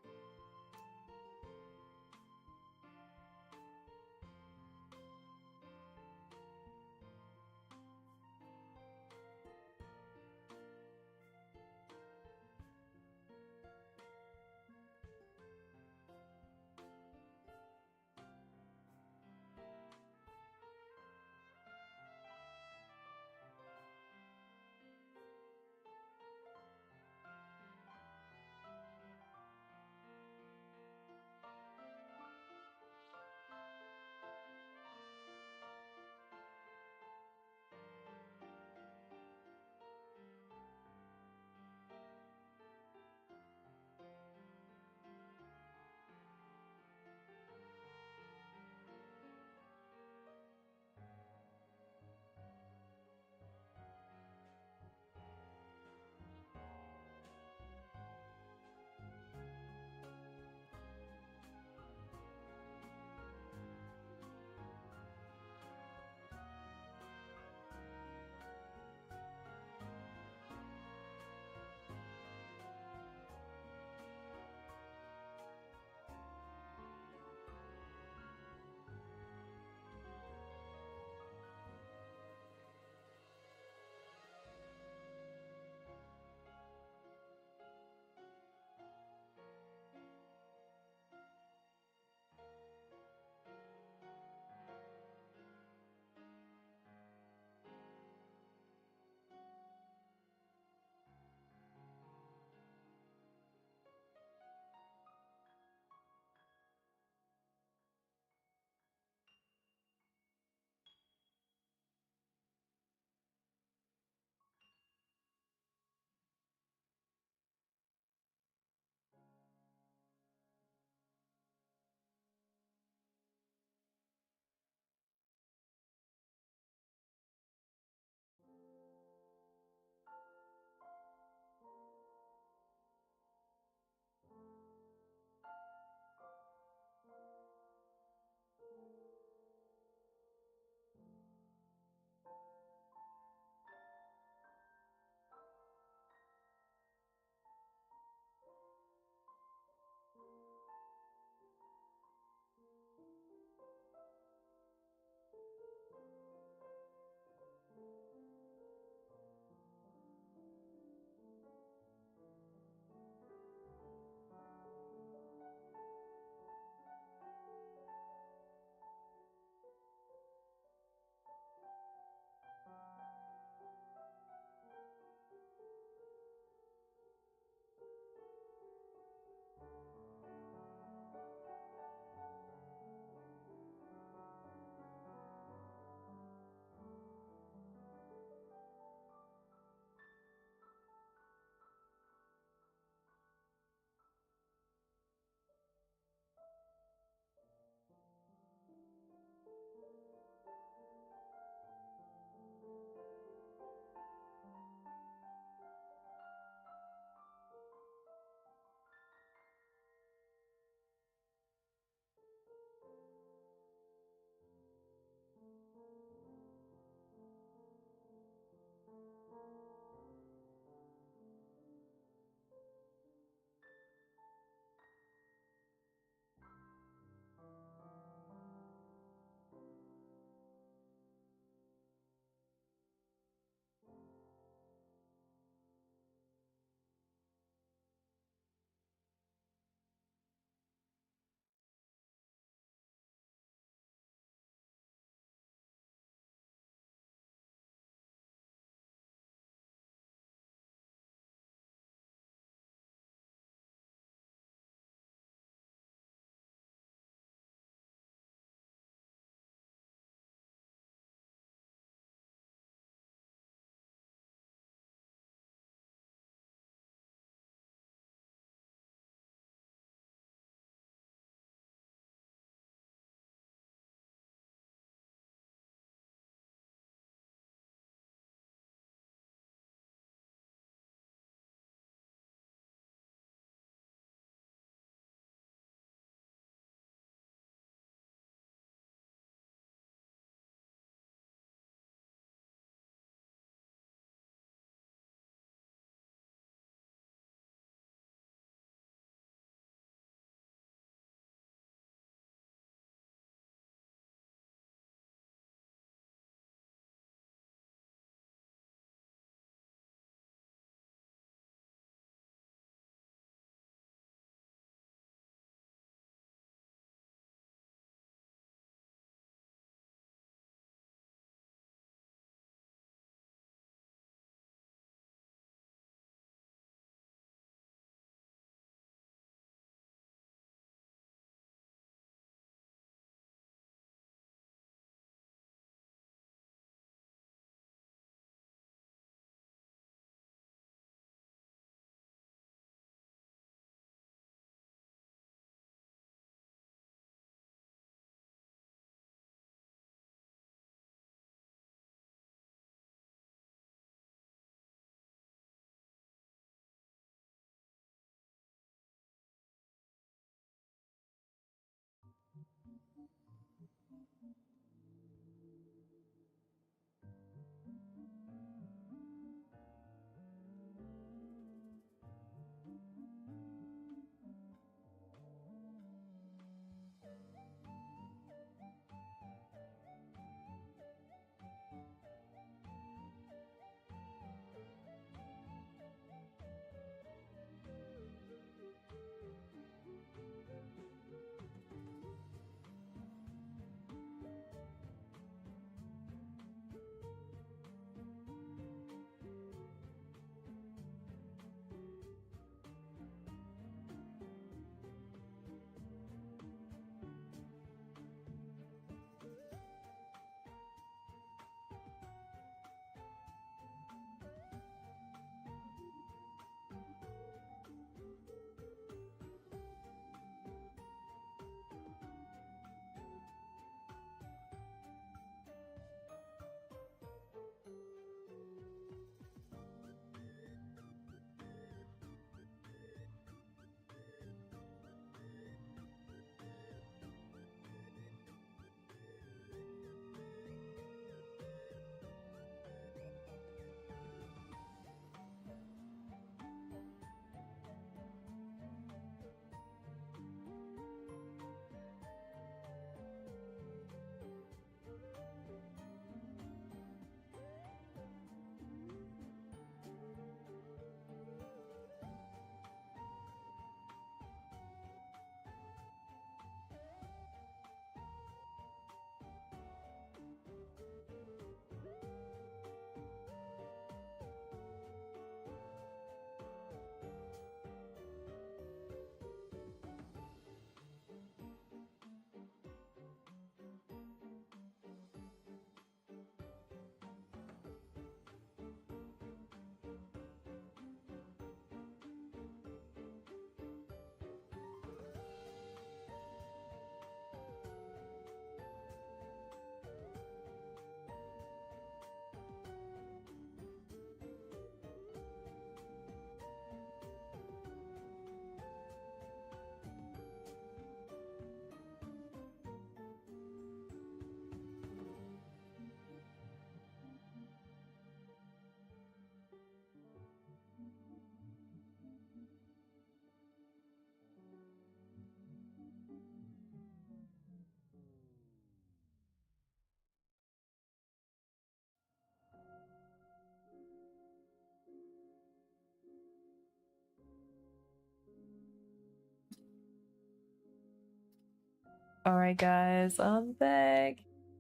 Alright guys, I'm back.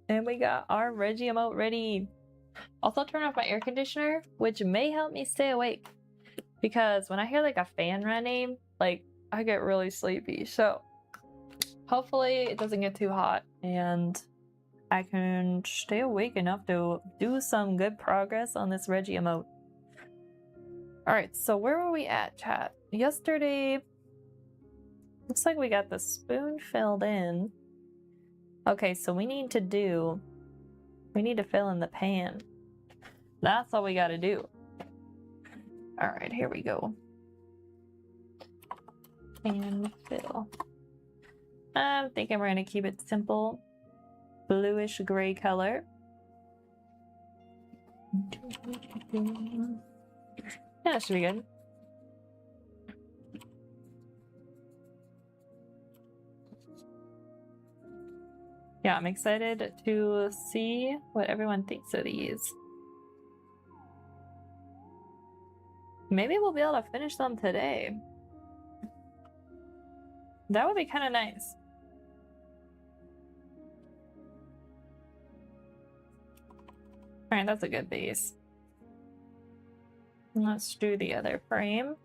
And we got our Reggie emote ready. Also turn off my air conditioner, which may help me stay awake. Because when I hear like a fan running, like I get really sleepy. So hopefully it doesn't get too hot and I can stay awake enough to do some good progress on this Reggie emote. Alright, so where were we at, chat? Yesterday, looks like we got the spoon filled in. Okay, so we need to fill in the pan. That's all we gotta do. Alright, here we go. And fill. I'm thinking we're gonna keep it simple. Bluish gray color. Yeah, that should be good. Yeah, I'm excited to see what everyone thinks of these. Maybe we'll be able to finish them today. That would be kind of nice. Alright, that's a good base. Let's do the other frame.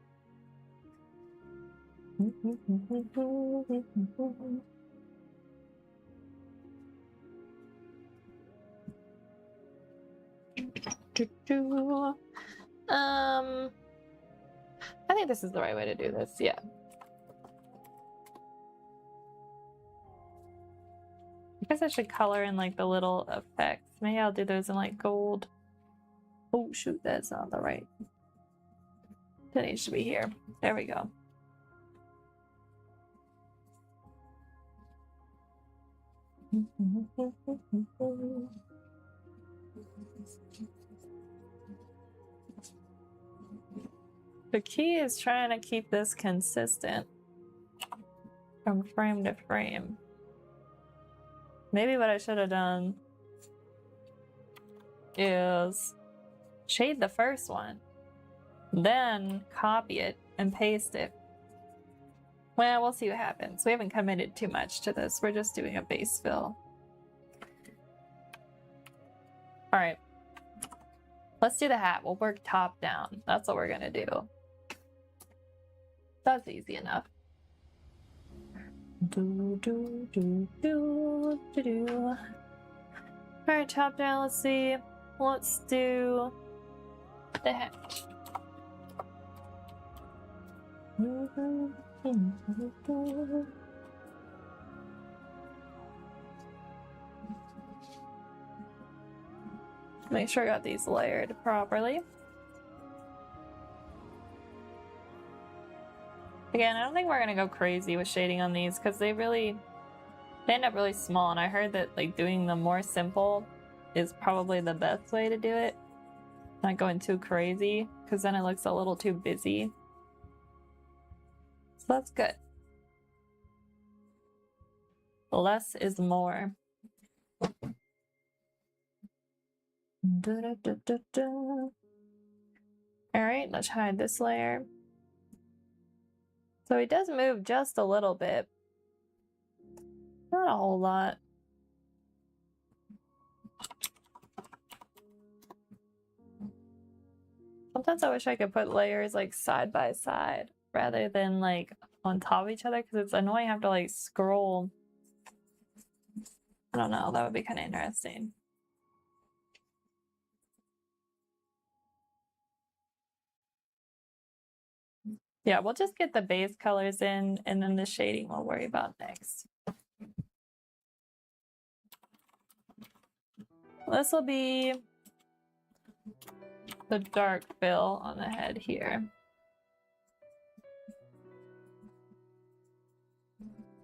I think this is the right way to do this, yeah. I guess I should color in like the little effects. Maybe I'll do those in like gold. Oh shoot, that's not the right. That needs to be here. There we go. The key is trying to keep this consistent from frame to frame. Maybe what I should have done is shade the first one, then copy it and paste it. Well, we'll see what happens. We haven't committed too much to this. We're just doing a base fill. All right. Let's do the hat. We'll work top down. That's what we're gonna do. That's easy enough. Alright, top down, let's see. Let's do the hat. Make sure I got these layered properly. Again, I don't think we're gonna go crazy with shading on these because they end up really small, and I heard that like doing them more simple is probably the best way to do it. Not going too crazy because then it looks a little too busy. So that's good. Less is more. Alright, let's hide this layer. So he does move just a little bit. Not a whole lot. Sometimes I wish I could put layers like side by side rather than like on top of each other because it's annoying to have to like scroll. I don't know, that would be kind of interesting. Yeah, we'll just get the base colors in and then the shading we'll worry about next. This will be the dark fill on the head here.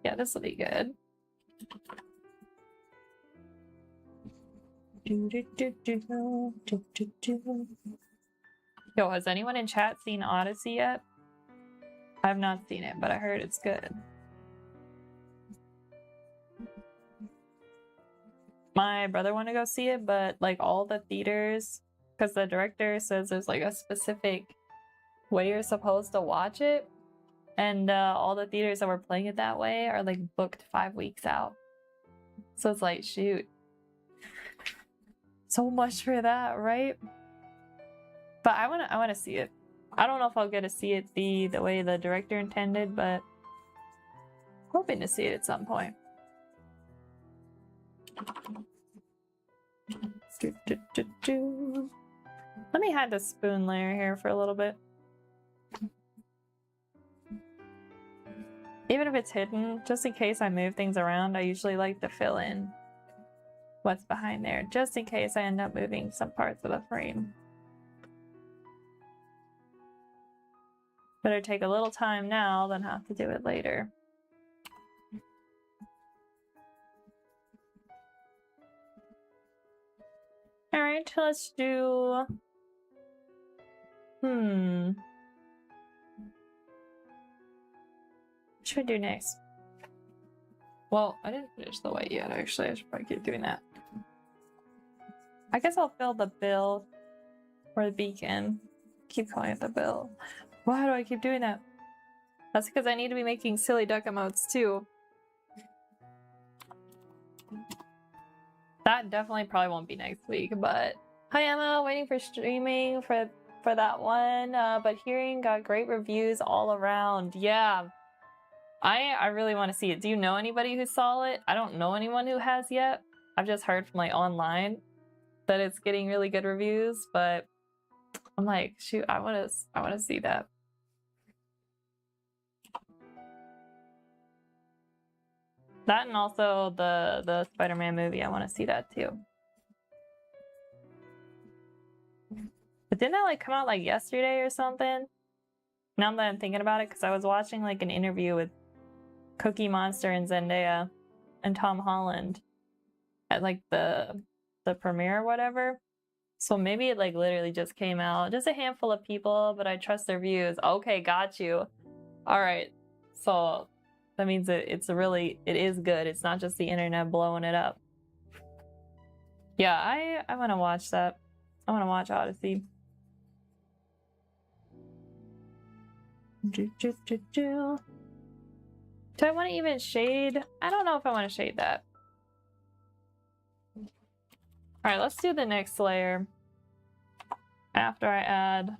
Yeah, this will be good. Yo, has anyone in chat seen Odyssey yet? I've not seen it, but I heard it's good. My brother wanted to go see it, but like all the theaters, because the director says there's like a specific way you're supposed to watch it, and all the theaters that were playing it that way are like booked 5 weeks out. So it's like, shoot. So much for that, right? But I wanna see it. I don't know if I'll get to see it the way the director intended, but hoping to see it at some point. Let me hide the spoon layer here for a little bit. Even if it's hidden, just in case I move things around, I usually like to fill in what's behind there, just in case I end up moving some parts of the frame. Better take a little time now than have to do it later. Alright, let's do... What should I do next? Well, I didn't finish the white yet, actually. I should probably keep doing that. I guess I'll fill the bill or the beacon. Keep calling it the bill. Why do I keep doing that? That's because I need to be making silly duck emotes too. That definitely probably won't be next week, but... Hi Emma, waiting for streaming for that one, but hearing got great reviews all around. Yeah. I really want to see it. Do you know anybody who saw it? I don't know anyone who has yet. I've just heard from like online that it's getting really good reviews, but I'm like, shoot, I want to see that. That and also the Spider-Man movie, I want to see that too. But didn't that like come out like yesterday or something? Now that I'm thinking about it, because I was watching like an interview with Cookie Monster and Zendaya and Tom Holland at like the premiere or whatever. So maybe it like literally just came out. Just a handful of people, but I trust their views. Okay, got you. All right. So that means it is good. It's not just the internet blowing it up. Yeah, I want to watch that. I want to watch Odyssey. Do I want to even shade? I don't know if I want to shade that. All right, let's do the next layer after I add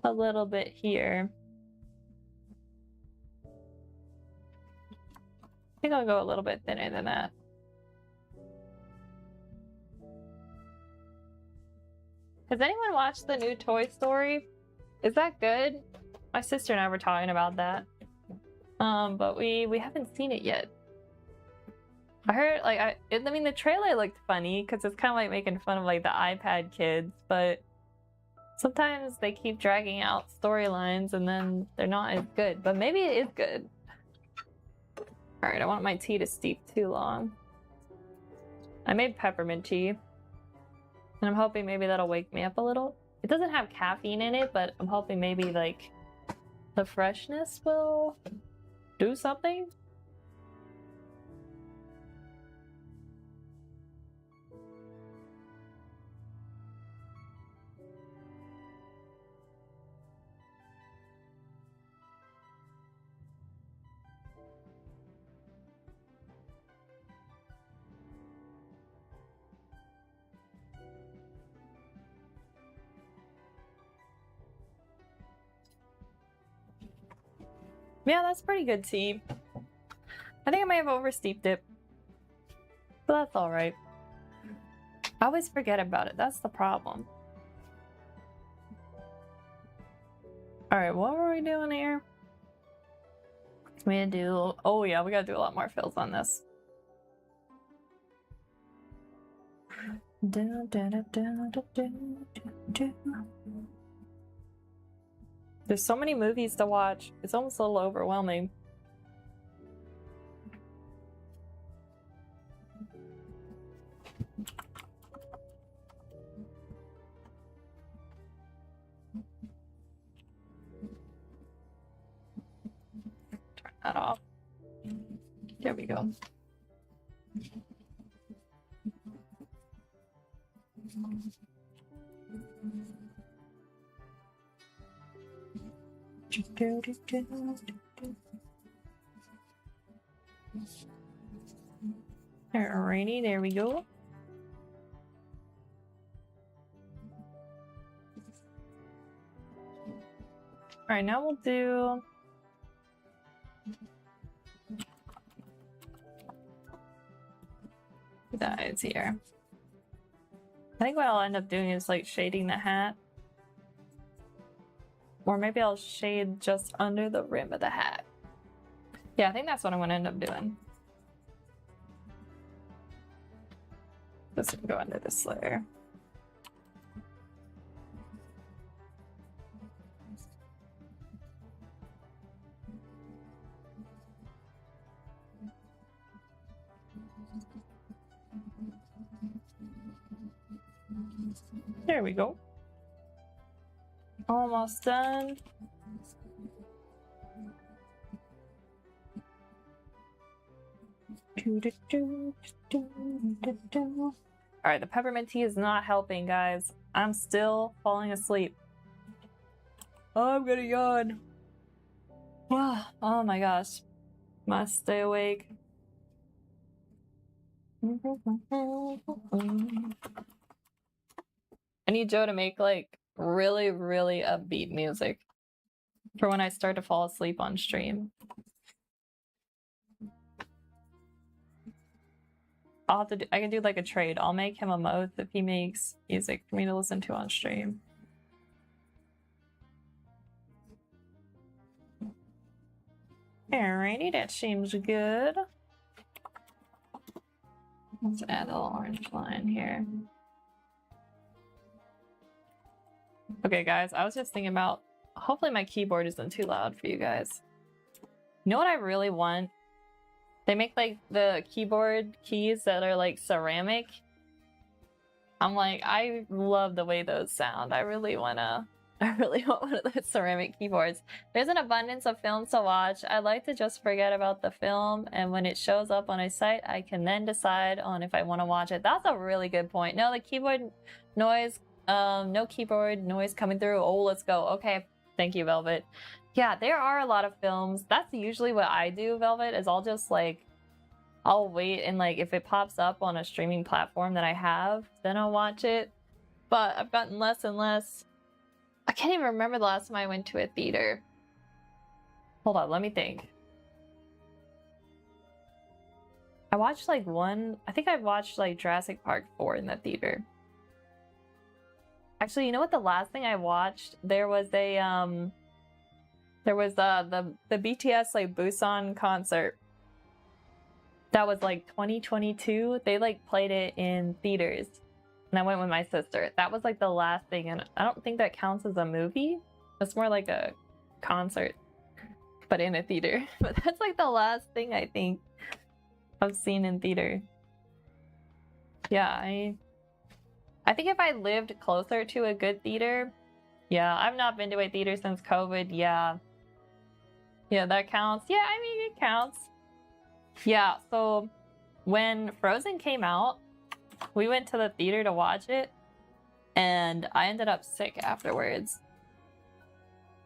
a little bit here. I think I'll go a little bit thinner than that. Has anyone watched the new Toy Story? Is that good? My sister and I were talking about that. But we haven't seen it yet. I heard like I mean the trailer looked funny because it's kind of like making fun of like the iPad kids, but sometimes they keep dragging out storylines and then they're not as good. But maybe it is good. All right, I want my tea to steep too long. I made peppermint tea, and I'm hoping maybe that'll wake me up a little. It doesn't have caffeine in it, but I'm hoping maybe like the freshness will do something. Yeah, that's pretty good tea. I think I may have oversteeped it, but that's all right. I always forget about it. That's the problem. All right, what were we doing here? We gotta do, oh yeah, we gotta do a lot more fills on this. There's so many movies to watch. It's almost a little overwhelming. Turn that off. There we go. Alrighty, there we go. Alright, now we'll do... the eyes here. I think what I'll end up doing is like shading the hat. Or maybe I'll shade just under the rim of the hat. Yeah, I think that's what I'm gonna end up doing. This can go under this layer. There we go. Almost done. Alright, the peppermint tea is not helping, guys. I'm still falling asleep. Oh, I'm gonna yawn. Oh my gosh. Must stay awake. I need Joe to make like really, really upbeat music for when I start to fall asleep on stream. I'll have to do, I can do like a trade. I'll make him a mode if he makes music for me to listen to on stream. Alrighty, that seems good. Let's add a little orange line here. Okay, guys, I was just thinking about, hopefully my keyboard isn't too loud for you guys. You know what I really want? They make like the keyboard keys that are like ceramic. I'm like, I love the way those sound. I really want one of those ceramic keyboards. There's an abundance of films to watch. I like to just forget about the film, and when it shows up on a site, I can then decide on if I want to watch it. That's a really good point. No, the keyboard noise, no keyboard noise coming through. Oh, let's go. Okay, thank you, Velvet. Yeah, there are a lot of films. That's usually what I do, Velvet, is I'll just like, I'll wait and like if it pops up on a streaming platform that I have, then I'll watch it. But I've gotten less and less. I can't even remember the last time I went to a theater. Hold on, let me think. I watched like I think I watched like Jurassic Park 4 in the theater. Actually, you know what the last thing I watched? There was a the BTS like Busan concert. That was like 2022. They like played it in theaters. And I went with my sister. That was like the last thing, and I don't think that counts as a movie. It's more like a concert, but in a theater. But that's like the last thing I think I've seen in theater. Yeah, I think if I lived closer to a good theater, yeah, I've not been to a theater since COVID. Yeah, that counts. Yeah, I mean, it counts. Yeah, so when Frozen came out, we went to the theater to watch it, and I ended up sick afterwards.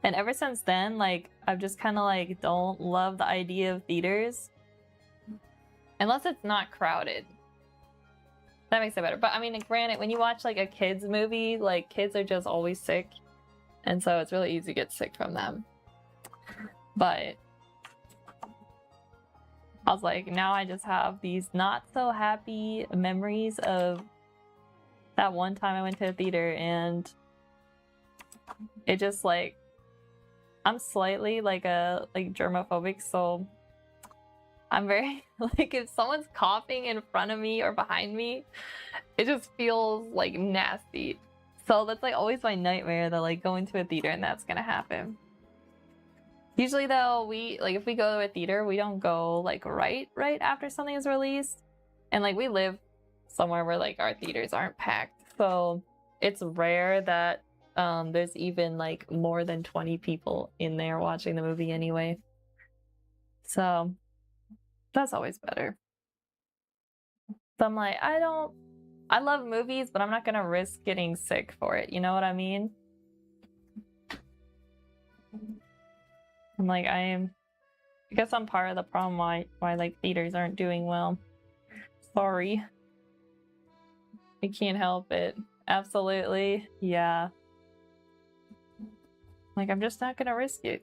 And ever since then, like, I've just kind of like don't love the idea of theaters. Unless it's not crowded. That makes it better. But I mean, granted, when you watch like a kid's movie, like kids are just always sick. And so it's really easy to get sick from them. But I was like, now I just have these not so happy memories of that one time I went to a theater, and it just like, I'm slightly like germophobic, so I'm very like, if someone's coughing in front of me or behind me, it just feels like nasty. So that's like always my nightmare, that like going to a theater and that's gonna happen. Usually though, we like if we go to a theater, we don't go like right after something is released. And like we live somewhere where like our theaters aren't packed. So it's rare that there's even like more than 20 people in there watching the movie anyway. So that's always better. So I'm like, I love movies, but I'm not gonna risk getting sick for it. You know what I mean? I'm like, I guess I'm part of the problem why like theaters aren't doing well. Sorry. I can't help it. Absolutely. Yeah. Like, I'm just not gonna risk it.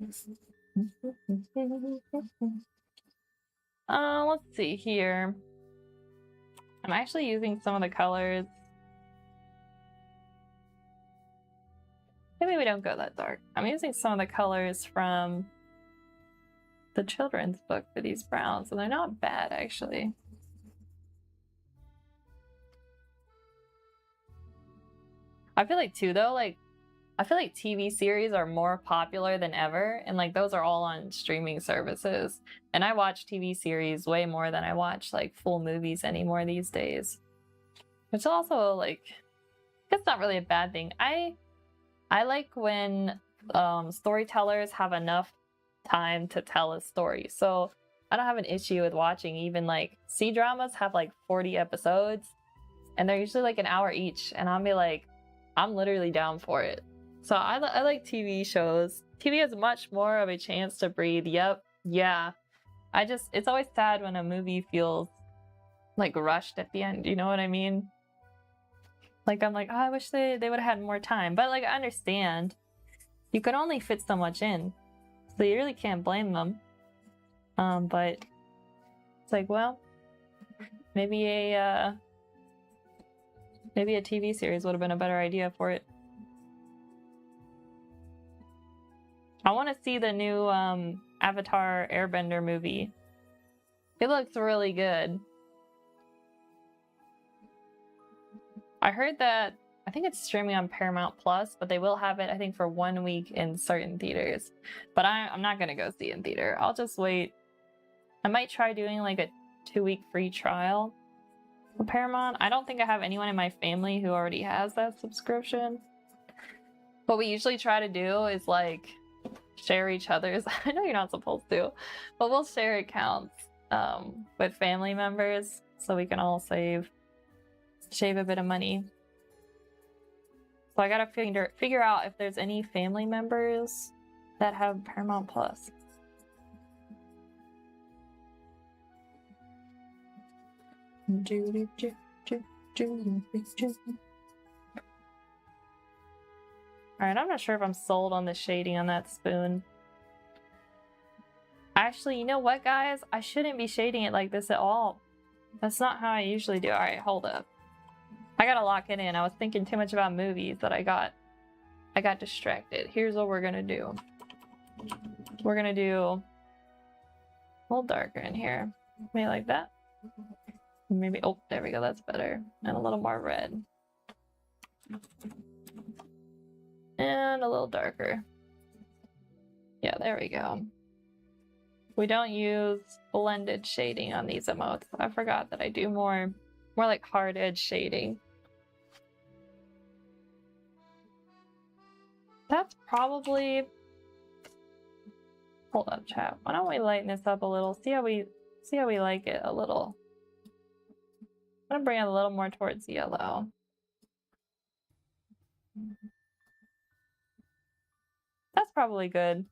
Let's see here. I'm actually using some of the colors. Maybe we don't go that dark. I'm using some of the colors from the children's book for these browns, and they're not bad, actually. I feel like, too, though, like, I feel like TV series are more popular than ever, and like those are all on streaming services. And I watch TV series way more than I watch like full movies anymore these days. Which also like, it's not really a bad thing. I like when storytellers have enough time to tell a story. So I don't have an issue with watching even like C-dramas have like 40 episodes, and they're usually like an hour each, and I'll be like, I'm literally down for it. So I like TV shows. TV has much more of a chance to breathe. Yep. Yeah. It's always sad when a movie feels like rushed at the end. You know what I mean? Like, I'm like, oh, I wish they would have had more time. But like, I understand. You can only fit so much in. So you really can't blame them. But it's like, well, maybe a TV series would have been a better idea for it. I want to see the new Avatar Airbender movie. It looks really good. I heard that, I think it's streaming on Paramount Plus, but they will have it, I think, for 1 week in certain theaters. But I'm not going to go see it in theater. I'll just wait. I might try doing like a 2-week free trial for Paramount. I don't think I have anyone in my family who already has that subscription. What we usually try to do is like share each other's. I know you're not supposed to, but we'll share accounts with family members so we can all shave a bit of money. So I gotta figure out if there's any family members that have Paramount Plus. Alright, I'm not sure if I'm sold on the shading on that spoon. Actually, you know what, guys? I shouldn't be shading it like this at all. That's not how I usually do. Alright, hold up. I gotta lock it in. I was thinking too much about movies that I got distracted. Here's what we're gonna do. We're gonna do a little darker in here. Maybe like that. Maybe, oh, there we go. That's better. And a little more red. And a little darker. Yeah, there we go. We don't use blended shading on these emotes. I forgot that I do more like hard edge shading. That's probably... Hold up, chat. Why don't we lighten this up a little? See how we like it a little. I'm gonna bring it a little more towards yellow. That's probably good.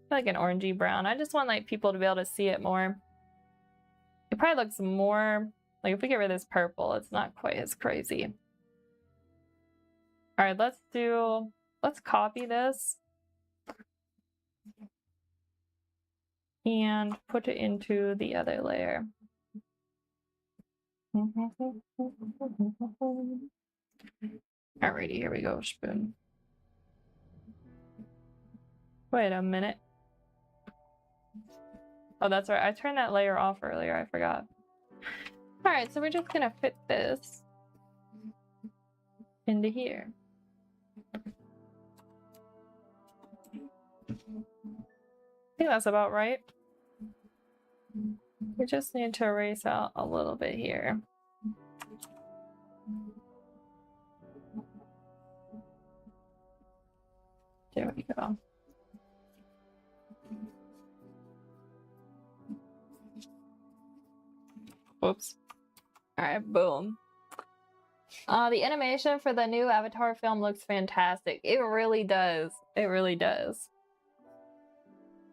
Like an orangey brown. I just want like people to be able to see it more. It probably looks more like, if we get rid of this purple, it's not quite as crazy. All right, let's copy this and put it into the other layer. Alrighty, here we go, spoon. Wait a minute. Oh, that's right. I turned that layer off earlier. I forgot. All right, so we're just gonna fit this into here. I think that's about right. We just need to erase out a little bit here. There we go. Whoops. Alright, boom. The animation for the new Avatar film looks fantastic. It really does. It really does.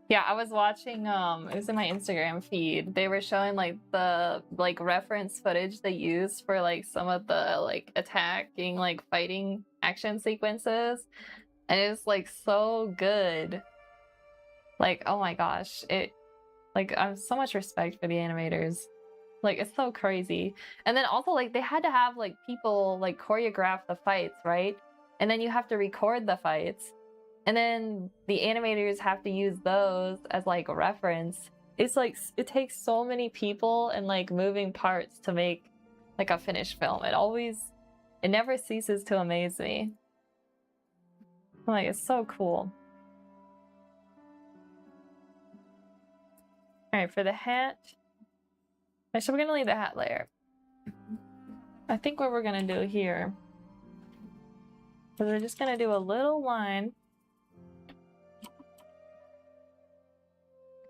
Yeah, I was watching it was in my Instagram feed. They were showing like the reference footage they used for like some of the like attacking, like fighting action sequences. And it's like so good. Like, oh my gosh. I have so much respect for the animators. Like, it's so crazy. And then also like they had to have like people like choreograph the fights, right? And then you have to record the fights. And then the animators have to use those as like a reference. It's like it takes so many people and like moving parts to make like a finished film. It never ceases to amaze me. Like, it's so cool. All right, for the hat. Actually, we're gonna leave the hat layer. I think what we're gonna do here is we're just gonna do a little line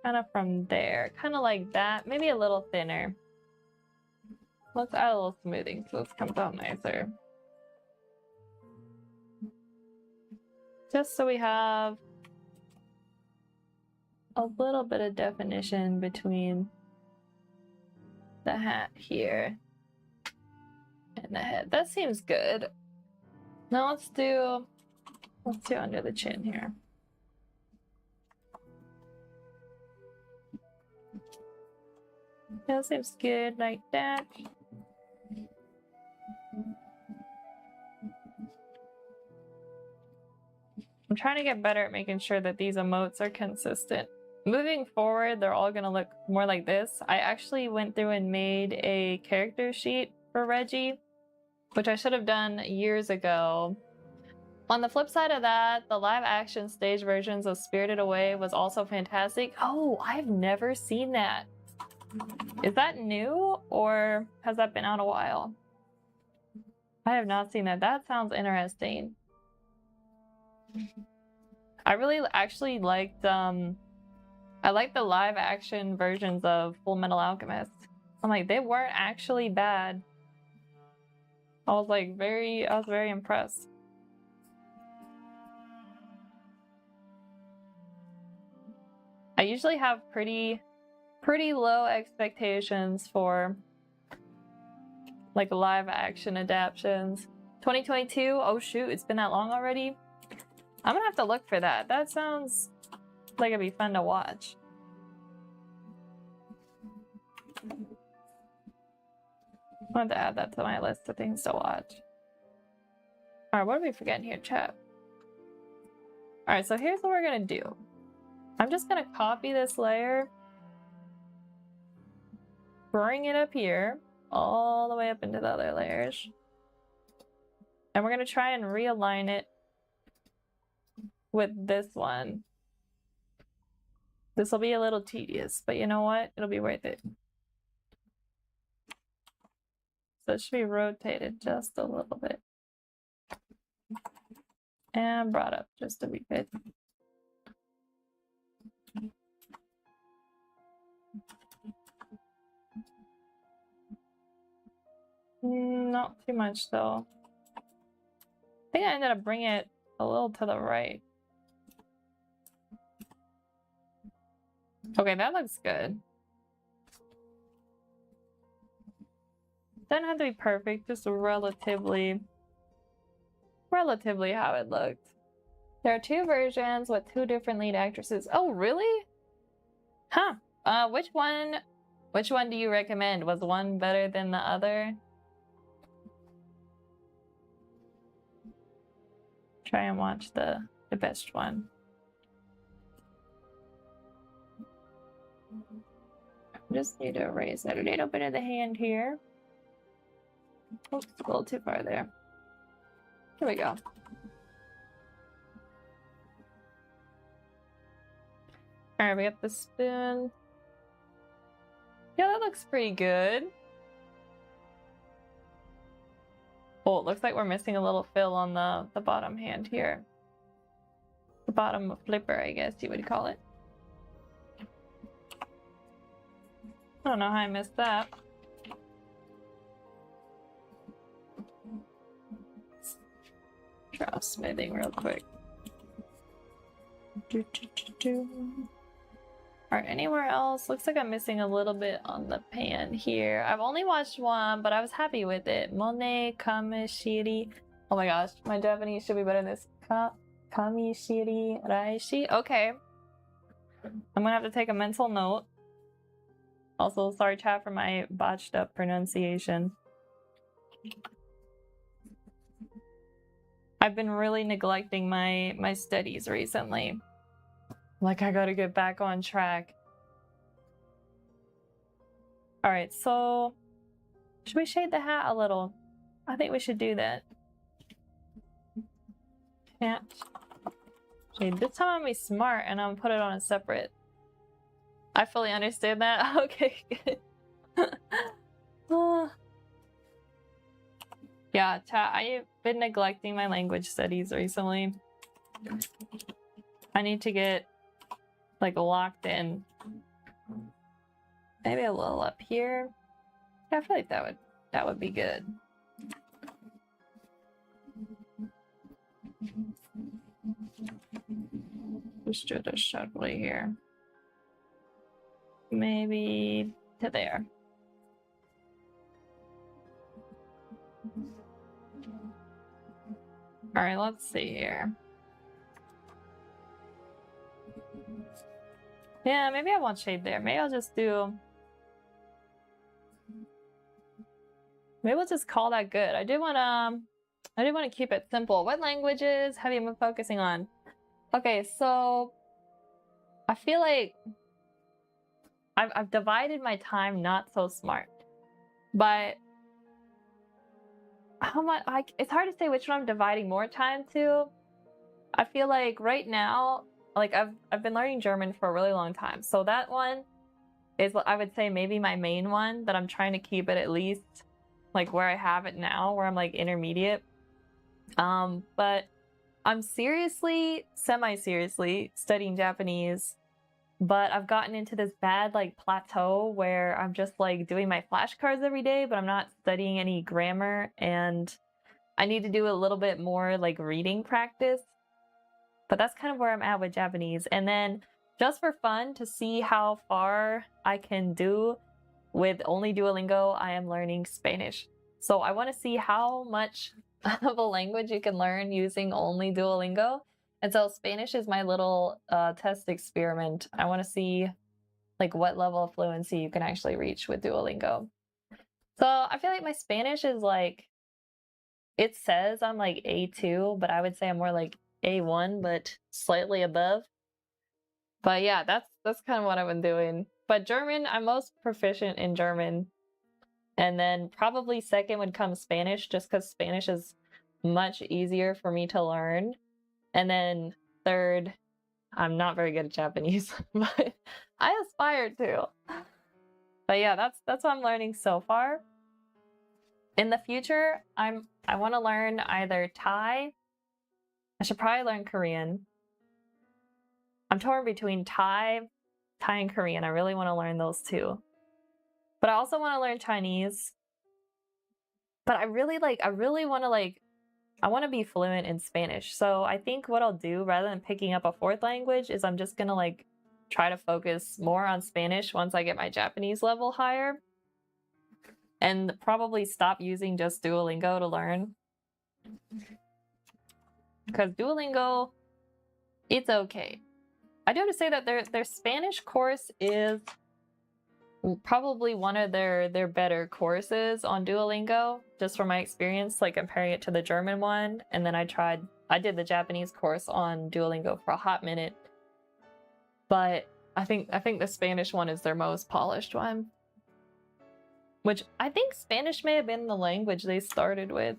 kind of from there, kind of like that, maybe a little thinner. Let's add a little smoothing so this comes out nicer. Just so we have a little bit of definition between the hat here and the head. That seems good. Now let's do under the chin here. That seems good, like that. I'm trying to get better at making sure that these emotes are consistent. Moving forward, they're all gonna look more like this. I actually went through and made a character sheet for Reggie, which I should have done years ago. On the flip side of that, the live action stage versions of Spirited Away was also fantastic. Oh, I've never seen that. Is that new or has that been out a while? I have not seen that. That sounds interesting. I really actually liked I liked the live action versions of Full Metal Alchemist. I'm like, they weren't actually bad. I was very impressed. I usually have pretty low expectations for like live action adaptations. 2022, oh shoot, it's been that long already? I'm gonna have to look for that. That sounds like it'd be fun to watch. I want to add that to my list of things to watch. Alright, what are we forgetting here, chat? Alright, so here's what we're gonna do. I'm just gonna copy this layer, bring it up here, all the way up into the other layers. And we're gonna try and realign it with this one. This will be a little tedious, but you know what? It'll be worth it. So it should be rotated just a little bit. And brought up just a wee bit. Not too much though. I think I ended up bringing it a little to the right. Okay, that looks good. Doesn't have to be perfect, just relatively how it looked. There are two versions with two different lead actresses. Oh, really? Huh. Which one do you recommend? Was one better than the other? Try and watch the best one. I just need to erase that a little bit of the hand here. Oops, a little too far there. Here we go. Alright, we got the spoon. Yeah, that looks pretty good. Oh, it looks like we're missing a little fill on the bottom hand here. The bottom flipper, I guess you would call it. I don't know how I missed that. Try smoothing real quick. Or anywhere else? Looks like I'm missing a little bit on the pan here. I've only watched one, but I was happy with it. Monet Kamishiri. Oh my gosh, my Japanese should be better than this. Kamishiri Raishi. Okay. I'm gonna have to take a mental note. Also, sorry chat for my botched up pronunciation. I've been really neglecting my studies recently. Like, I gotta get back on track. Alright, so should we shade the hat a little? I think we should do that. Yeah. Shade. This time I'm gonna be smart and I'm gonna put it on a separate. I fully understand that. Okay, good. Yeah, chat, I've been neglecting my language studies recently. I need to get like locked in. Maybe a little up here. Yeah, I feel like that would be good. Just do this sharply here. Maybe to there. All right, let's see here. Yeah, maybe I won't shade there. Maybe I'll just do... Maybe we'll just call that good. I did want to keep it simple. What languages have you been focusing on? Okay, so I feel like I've divided my time not so smart. But how much it's hard to say which one I'm dividing more time to. I feel like right now, like I've been learning German for a really long time. So that one is, I would say, maybe my main one that I'm trying to keep it at least like where I have it now, where I'm like intermediate. But I'm semi-seriously studying Japanese, but I've gotten into this bad like plateau where I'm just like doing my flashcards every day, but I'm not studying any grammar, and I need to do a little bit more like reading practice. But that's kind of where I'm at with Japanese. And then just for fun, to see how far I can do with only Duolingo, I am learning Spanish. So I want to see how much of a language you can learn using only Duolingo. And so Spanish is my little test experiment. I want to see like what level of fluency you can actually reach with Duolingo. So I feel like my Spanish is like, it says I'm like A2, but I would say I'm more like A1, but slightly above. But yeah, that's kind of what I've been doing. But German, I'm most proficient in German. And then probably second would come Spanish, just because Spanish is much easier for me to learn. And then third, I'm not very good at Japanese, but I aspire to. But yeah, that's what I'm learning so far. In the future, I want to learn either Thai. I should probably learn Korean. I'm torn between Thai and Korean. I really want to learn those two. But I also want to learn Chinese. But I really want to I want to be fluent in Spanish. So I think what I'll do, rather than picking up a fourth language, is I'm just going to try to focus more on Spanish once I get my Japanese level higher. And probably stop using just Duolingo to learn. Because Duolingo, it's okay. I do have to say that their Spanish course is probably one of their better courses on Duolingo, just from my experience, like comparing it to the German one. And then I did the Japanese course on Duolingo for a hot minute. But I think the Spanish one is their most polished one. Which I think Spanish may have been the language they started with.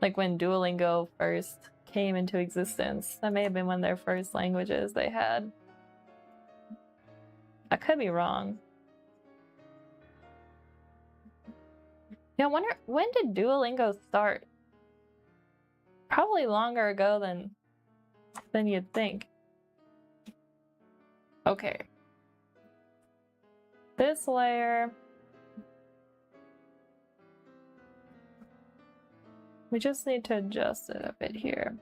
Like when Duolingo first came into existence. That may have been one of their first languages they had. I could be wrong. Yeah, I wonder, when did Duolingo start? Probably longer ago than you'd think. Okay. This layer. We just need to adjust it a bit here.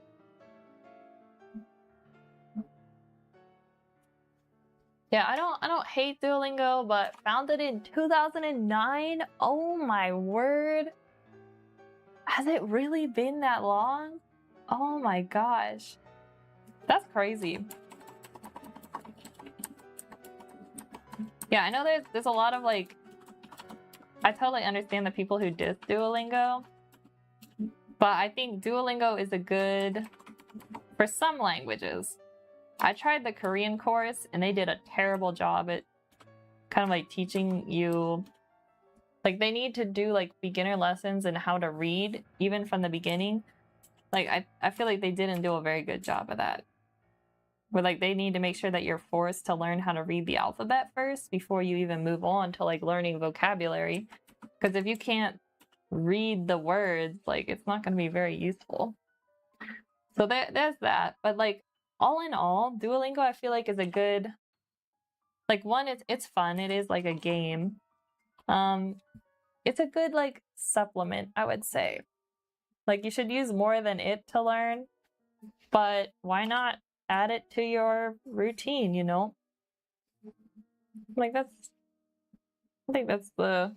Yeah, I don't hate Duolingo, but founded in 2009? Oh my word. Has it really been that long? Oh my gosh. That's crazy. Yeah, I know there's a lot of like, I totally understand the people who diss Duolingo, but I think Duolingo is a good for some languages. I tried the Korean course and they did a terrible job at kind of like teaching you, like they need to do like beginner lessons and how to read even from the beginning. Like I feel like they didn't do a very good job of that. Where like they need to make sure that you're forced to learn how to read the alphabet first before you even move on to like learning vocabulary. Because if you can't read the words, like it's not going to be very useful. So there's that. But like all in all, Duolingo I feel like is a good, like one, it's fun. It is like a game. It's a good like supplement, I would say. Like you should use more than it to learn, but why not add it to your routine, you know? Like I think that's the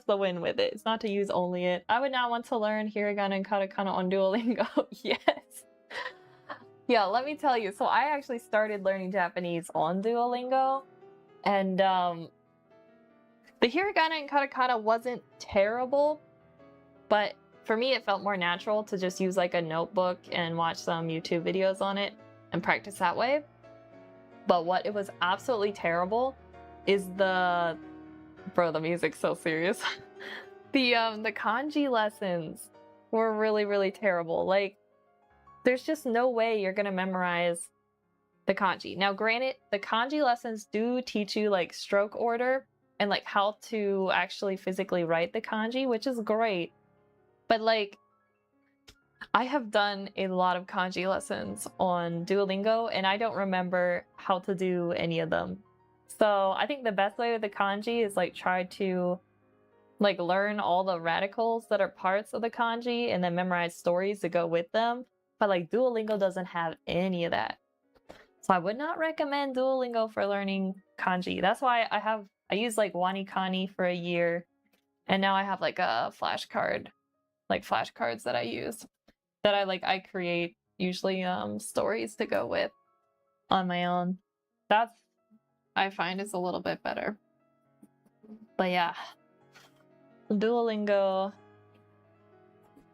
win with it. It's not to use only it. I would not want to learn hiragana and katakana on Duolingo. Yes. Yeah, let me tell you. So I actually started learning Japanese on Duolingo, and the hiragana and katakana wasn't terrible, but for me it felt more natural to just use like a notebook and watch some YouTube videos on it and practice that way. But what it was absolutely terrible is the music's so serious. The kanji lessons were really, really terrible. Like, there's just no way you're gonna memorize the kanji. Now, granted, the kanji lessons do teach you like stroke order and like how to actually physically write the kanji, which is great. But like, I have done a lot of kanji lessons on Duolingo and I don't remember how to do any of them. So I think the best way with the kanji is like try to like learn all the radicals that are parts of the kanji and then memorize stories to go with them. But like Duolingo doesn't have any of that. So I would not recommend Duolingo for learning kanji. That's why I used like WaniKani for a year and now I have like a flashcards that I use that I create usually stories to go with on my own. That's I find is a little bit better. But yeah, Duolingo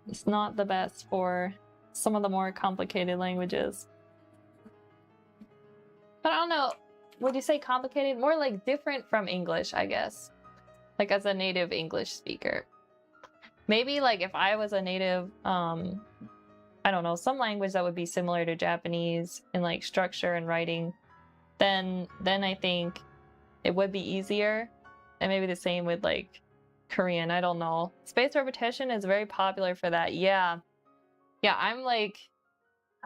is not the best for some of the more complicated languages. But I don't know, would you say complicated? More like different from English, I guess. Like as a native English speaker. Maybe like if I was a native, I don't know, some language that would be similar to Japanese in like structure and writing, then I think it would be easier. And maybe the same with like Korean, I don't know. Spaced repetition is very popular for that. Yeah. Yeah,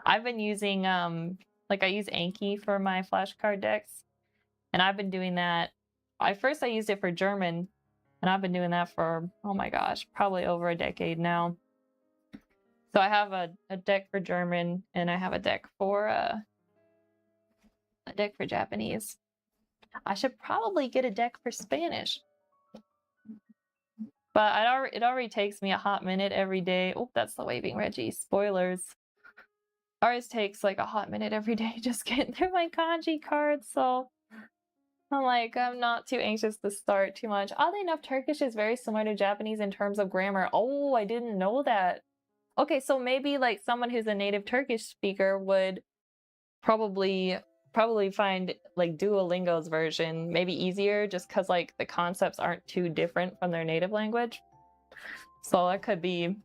I've been using like I use Anki for my flashcard decks. And I've been doing that. I used it for German, and I've been doing that for, oh my gosh, probably over a decade now. So I have a deck for German, and I have a deck for Japanese. I should probably get a deck for Spanish. But it already takes me a hot minute every day. Oh, that's the waving Reggie. Spoilers. Always takes like a hot minute every day just getting through my kanji cards, so I'm like, I'm not too anxious to start too much. Oddly enough, Turkish is very similar to Japanese in terms of grammar. Oh, I didn't know that. Okay, so maybe like someone who's a native Turkish speaker would probably find like Duolingo's version maybe easier just because like the concepts aren't too different from their native language. So that could be,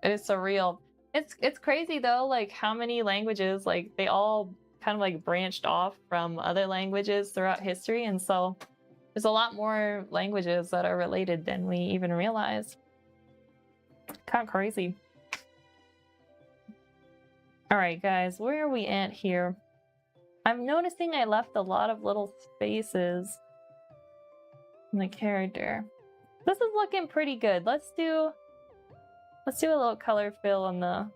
it is surreal. It's crazy though, like how many languages, like they all kind of like branched off from other languages throughout history, and so there's a lot more languages that are related than we even realize. Kind of crazy. All right, guys, where are we at here? I'm noticing I left a lot of little spaces in the character. This is looking pretty good. Let's do a little color fill on the,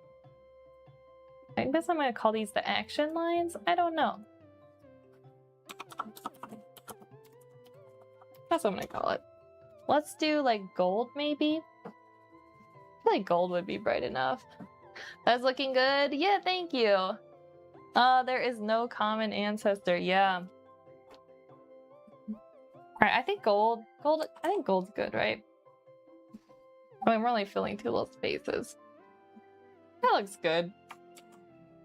I guess I'm gonna call these the action lines. I don't know. That's what I'm gonna call it. Let's do like gold, maybe? I feel like gold would be bright enough. That's looking good. Yeah, thank you. There is no common ancestor. Yeah. Alright, I think gold. I think gold's good, right? I mean, we're only filling 2 little spaces. That looks good.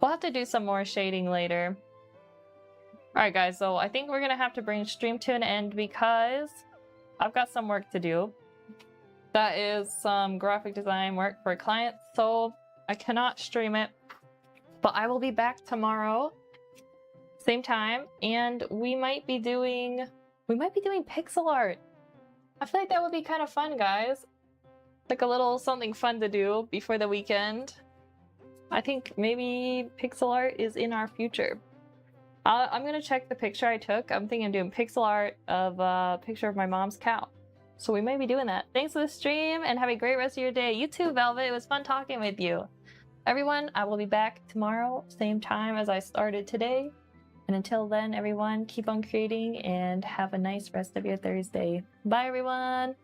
We'll have to do some more shading later. Alright guys, so I think we're gonna have to bring stream to an end because I've got some work to do. That is some graphic design work for a client, so I cannot stream it. But I will be back tomorrow, same time, and we might be doing pixel art. I feel like that would be kind of fun, guys. Like a little something fun to do before the weekend. I think maybe pixel art is in our future. I'm gonna check the picture I took. I'm thinking of doing pixel art of a picture of my mom's cow. So we might be doing that. Thanks for the stream and have a great rest of your day. You too, Velvet. It was fun talking with you. Everyone, I will be back tomorrow, same time as I started today. And until then, everyone, keep on creating and have a nice rest of your Thursday. Bye, everyone!